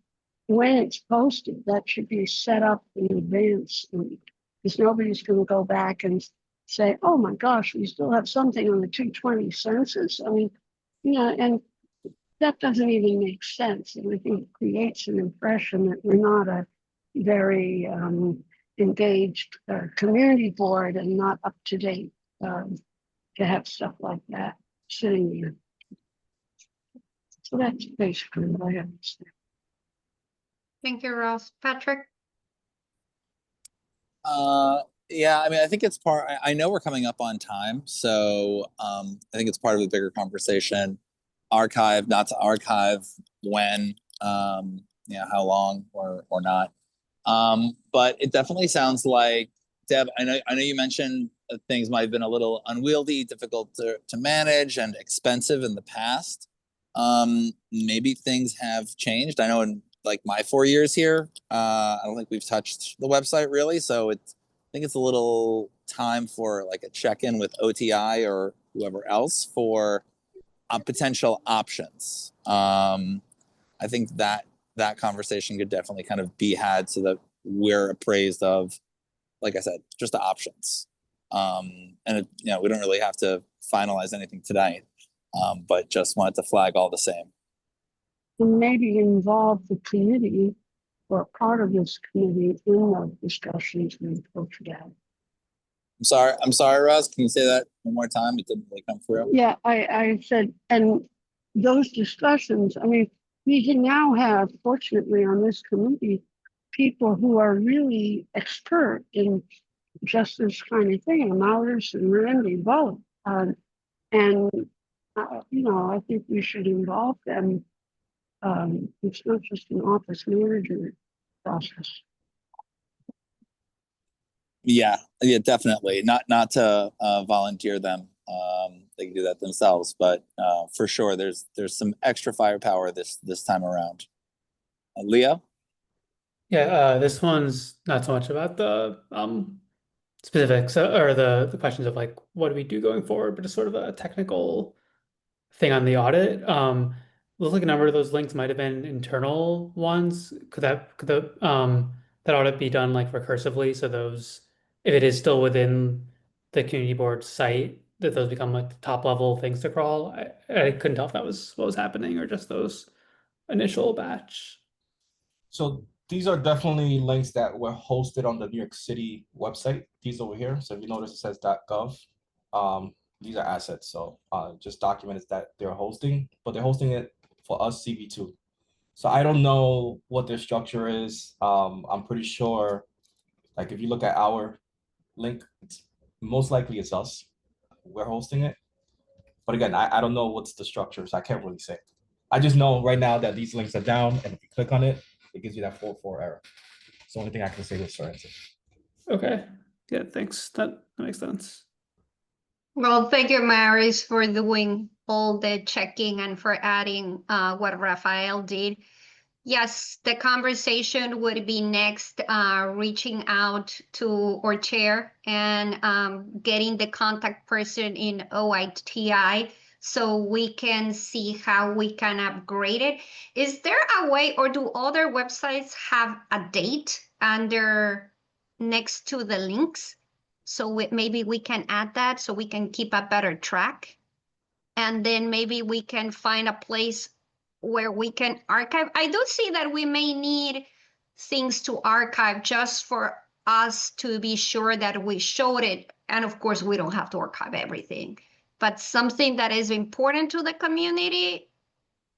when it's posted. That should be set up in advance, because nobody's going to go back and say, "Oh my gosh, we still have something on the 220 census." I mean, and that doesn't even make sense. And I think it creates an impression that we're not a very engaged community board and not up to date to have stuff like that sitting here. So that's basically what I have to say. Thank you, Ross. Patrick? Yeah, I mean, I think it's I know we're coming up on time, so I think it's part of a bigger conversation. Archive, not to archive, when, how long or not. But it definitely sounds like, Deb, I know you mentioned things might have been a little unwieldy, difficult to manage, and expensive in the past. Maybe things have changed. I know in like my 4 years here, I don't think we've touched the website really. So I think it's a little time for like a check-in with OTI or whoever else for potential options. I think that conversation could definitely kind of be had so that we're appraised of, like I said, just the options. And we don't really have to finalize anything tonight, but just wanted to flag all the same. And maybe involve the committee or part of this committee in the discussions we should have. I'm sorry, Roz. Can you say that one more time? It didn't really come through. Yeah, I said, and those discussions, I mean, we can now have, fortunately, on this committee, people who are really expert in just this kind of thing, Maurice and Randy both. I think we should involve them. It's not just an office manager process. Yeah, definitely. Not to volunteer them. They can do that themselves, but for sure, there's some extra firepower this time around. Leo? Yeah, this one's not so much about the specifics or the questions of like what do we do going forward, but just sort of a technical thing on the audit. Looks like a number of those links might have been internal ones. Could that audit be done like recursively? So those, if it is still within the community board site, that those become like the top level things to crawl. I couldn't tell if that was what was happening or just those initial batch. So these are definitely links that were hosted on the New York City website. These over here. So if you notice it says .gov. These are assets. So just documents that they're hosting, but they're hosting it for us CV2. So I don't know what their structure is. I'm pretty sure, like if you look at our link, most likely it's us. We're hosting it. But again, I don't know what's the structure, so I can't really say. I just know right now that these links are down, and if you click on it, it gives you that 4.4 error. It's the only thing I can say with certainty. Okay. Yeah, thanks. That makes sense. Well, thank you, Maris, for doing all the checking and for adding what Rafael did. Yes, the conversation would be next reaching out to our chair and getting the contact person in OITI so we can see how we can upgrade it. Is there a way, or do other websites have a date under next to the links? So maybe we can add that so we can keep a better track. And then maybe we can find a place where we can archive. I do see that we may need things to archive just for us to be sure that we showed it. And of course, we don't have to archive everything, but something that is important to the community,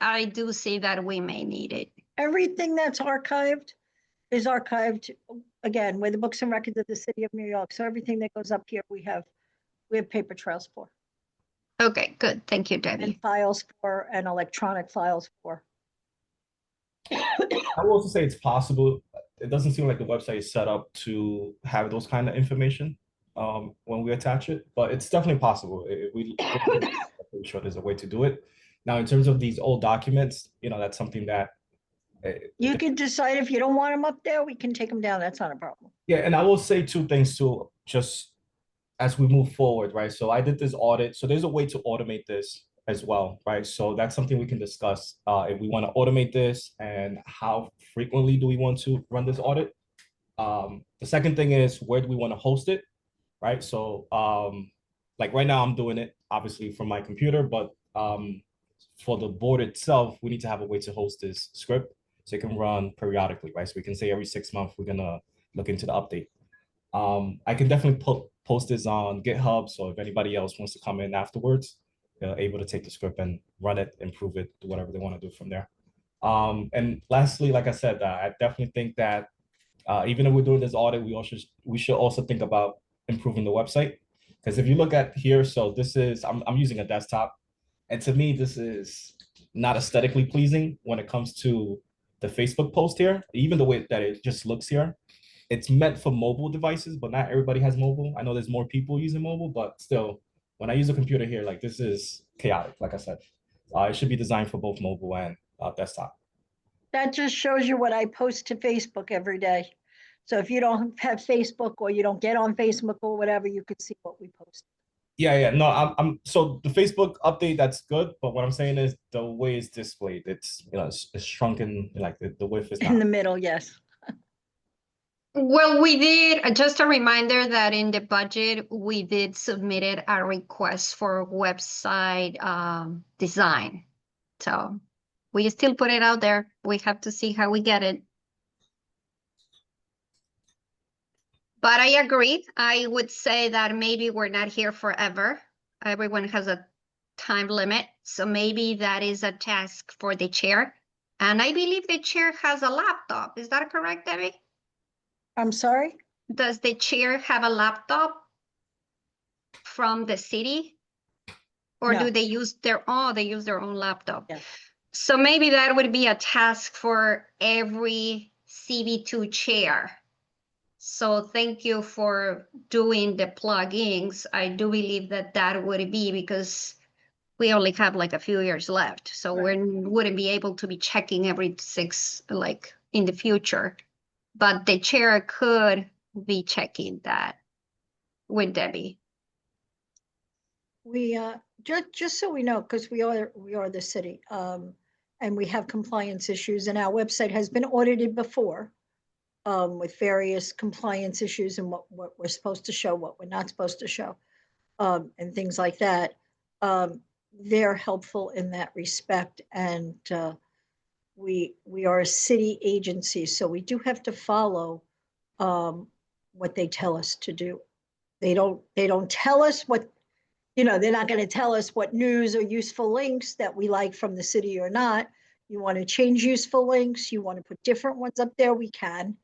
I do see that we may need it. Everything that's archived is archived, again, with the books and records of the city of New York. So everything that goes up here, we have paper trails for, Okay, good. Thank you, Debbie. and files for, and electronic files for. I will also say it's possible. It doesn't seem like the website is set up to have those kind of information when we attach it, but it's definitely possible. If we, I'm sure there's a way to do it. Now, in terms of these old documents, that's something that You can decide if you don't want them up there, we can take them down. That's not a problem. yeah, and I will say two things too, just as we move forward, right? So I did this audit, so there's a way to automate this as well, right? So that's something we can discuss if we want to automate this and how frequently do we want to run this audit. The second thing is where do we want to host it, right? So like right now I'm doing it obviously from my computer, but for the board itself, we need to have a way to host this script so it can run periodically, right? So we can say every 6 months we're gonna look into the update. I can definitely post this on GitHub, so if anybody else wants to come in afterwards, they're able to take the script and run it, improve it, do whatever they want to do from there. And lastly, like I said, I definitely think that even if we're doing this audit, we should also think about improving the website. Because if you look at here, so this is, I'm using a desktop, and to me, this is not aesthetically pleasing when it comes to the Facebook post here, even the way that it just looks here. It's meant for mobile devices, but not everybody has mobile. I know there's more people using mobile, but still, when I use a computer here, like this is chaotic, like I said. It should be designed for both mobile and desktop. That just shows you what I post to Facebook every day. So if you don't have Facebook or you don't get on Facebook or whatever, you could see what we post. Yeah. No, I'm so the Facebook update, that's good, but what I'm saying is the way it's displayed, it's it's shrunken, like the width is In the not. middle, yes. Well, we did, just a reminder that in the budget, we did submitted a request for website design. So we still put it out there. We have to see how we get it. But I agree. I would say that maybe we're not here forever. Everyone has a time limit. So maybe that is a task for the chair. And I believe the chair has a laptop. Is that correct, Debbie? I'm sorry? Does the chair have a laptop from the city? Or No. do they use their own, they use their own laptop? Yeah. So maybe that would be a task for every CV2 chair. So thank you for doing the plugins. I do believe that that would be because we only have like a few years left. So Right. we wouldn't be able to be checking every 6, like in the future. But the chair could be checking that with Debbie. We, just so we know, because we are the city, and we have compliance issues, and our website has been audited before, with various compliance issues and what we're supposed to show, what we're not supposed to show, and things like that. They're helpful in that respect, and we are a city agency, so we do have to follow what they tell us to do. They don't tell us what, they're not going to tell us what news or useful links that we like from the city or not. You want to change useful links, you want to put different ones up there, we can.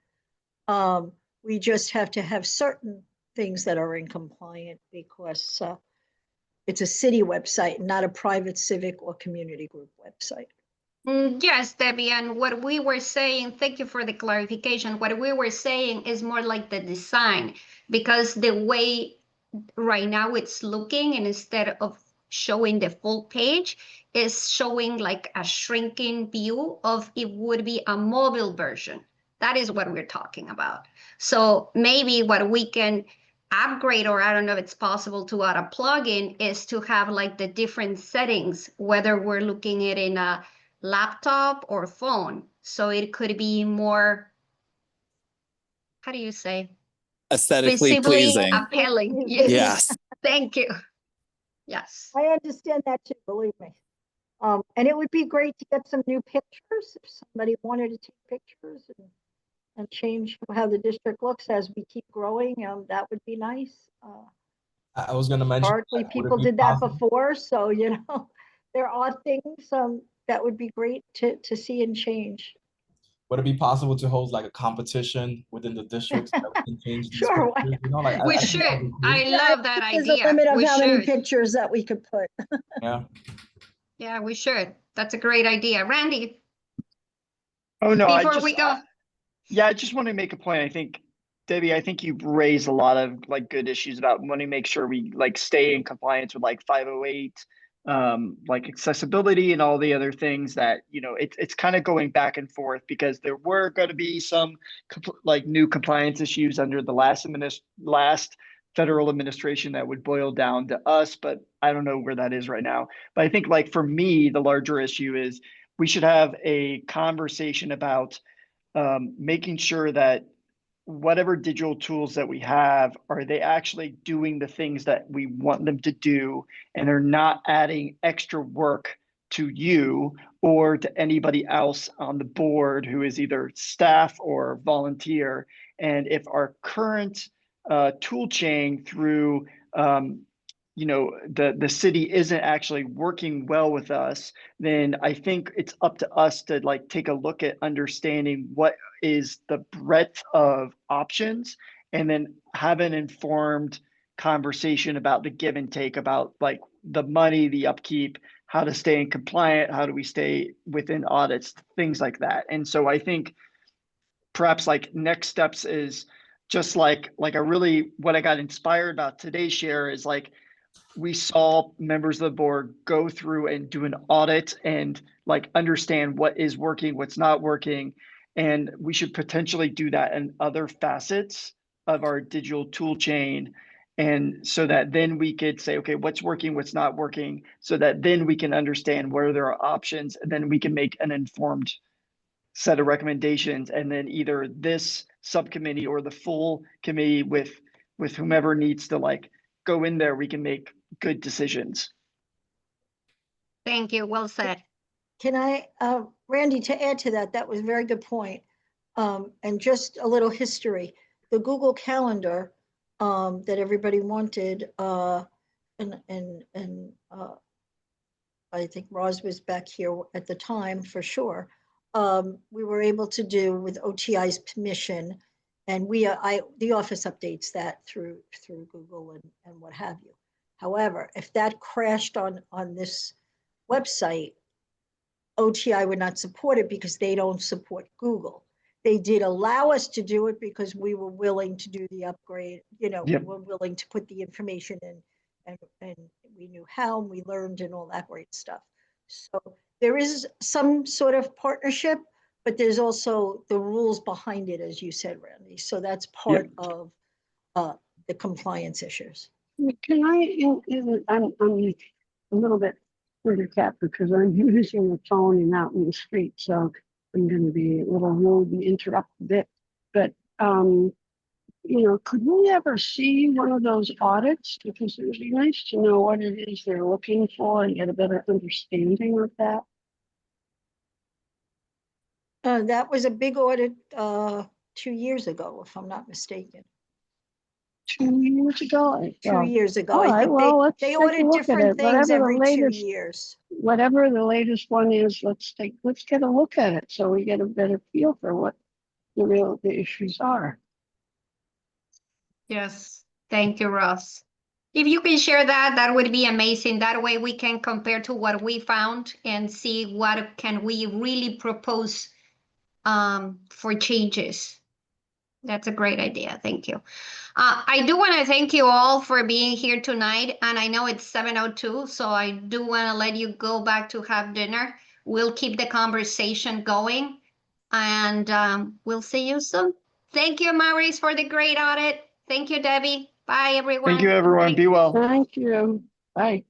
We just have to have certain things that are in compliant because it's a city website, not a private civic or community group website. Yes, Debbie, and what we were saying, thank you for the clarification. What we were saying is more like the design, because the way right now it's looking, and instead of showing the full page, is showing like a shrinking view of it would be a mobile version. That is what we're talking about. So maybe what we can upgrade, or I don't know if it's possible to add a plugin, is to have like the different settings, whether we're looking at it in a laptop or phone. So it could be more, how do you say? Aesthetically Visibly pleasing. appealing. Yes. Yes. Thank you. Yes. I understand that too, believe me. And it would be great to get some new pictures if somebody wanted to take pictures and change how the district looks as we keep growing. That would be nice. I was going to mention. Historically, people did that before, so there are things. that would be great to see and change. Would it be possible to hold like a competition within the districts that we can change these Sure, why- pictures? You know, like We I think that should. would be cool. I Yeah, love that There's a idea. limit of We how many should. pictures that we could put. Yeah. Yeah, we should. That's a great idea. Randy, Oh, no, before we go, yeah, I just want to make a point. I think, Debbie, I think you've raised a lot of like good issues about wanting to make sure we like stay in compliance with like 508, like accessibility and all the other things that, you know, it's kind of going back and forth because there were going to be some like new compliance issues under the last federal administration that would boil down to us, but I don't know where that is right now. But I think like for me, the larger issue is we should have a conversation about making sure that whatever digital tools that we have, are they actually doing the things that we want them to do, and they're not adding extra work to you or to anybody else on the board who is either staff or volunteer. And if our current tool chain through you know, the city isn't actually working well with us, then I think it's up to us to like take a look at understanding what is the breadth of options, and then have an informed conversation about the give and take, about like the money, the upkeep, how to stay in compliant, how do we stay within audits, things like that. And so I think perhaps like next steps is just like a really, what I got inspired about today's share is like, we saw members of the board go through and do an audit and like understand what is working, what's not working. And we should potentially do that in other facets of our digital tool chain. And so that then we could say, okay, what's working, what's not working, so that then we can understand where there are options, and then we can make an informed set of recommendations. And then either this subcommittee or the full committee with whomever needs to like go in there, we can make good decisions. thank you. Well said. Can I, Randy, to add to that, that was a very good point. And just a little history, the Google Calendar that everybody wanted, and I think Roz was back here at the time for sure. We were able to do with OTI's permission, and the office updates that through Google and what have you. However, if that crashed on this website, OTI would not support it because they don't support Google. They did allow us to do it because we were willing to do the upgrade, you know, Yep. we were willing to put the information in, and we knew how, and we learned and all that great stuff. So there is some sort of partnership, but there's also the rules behind it, as you said, Randy. So that's part of the compliance issues. Can I'm a little bit handicapped because I'm using the phone and out in the street, so I'm going to be a little rude and interrupt a bit. But you know, could we ever see one of those audits? Because it would be nice to know what it is they're looking for and get a better understanding of that. That was a big audit 2 years ago, if I'm not mistaken. 2 years ago? 2 years ago. All I right, think well, let's they take a audit look at different it. things Whatever the every 2 latest- years. Whatever the latest one is, let's get a look at it so we get a better feel for what the issues are. Yes, thank you, Ross. If you can share that, that would be amazing. That way we can compare to what we found and see what can we really propose for changes. That's a great idea. Thank you. I do want to thank you all for being here tonight. And I know it's 7:02, so I do want to let you go back to have dinner. We'll keep the conversation going, and we'll see you soon. Thank you, Maurice, for the great audit. Thank you, Debbie. Bye, everyone. Thank you, everyone. Be well. Thank you. Bye.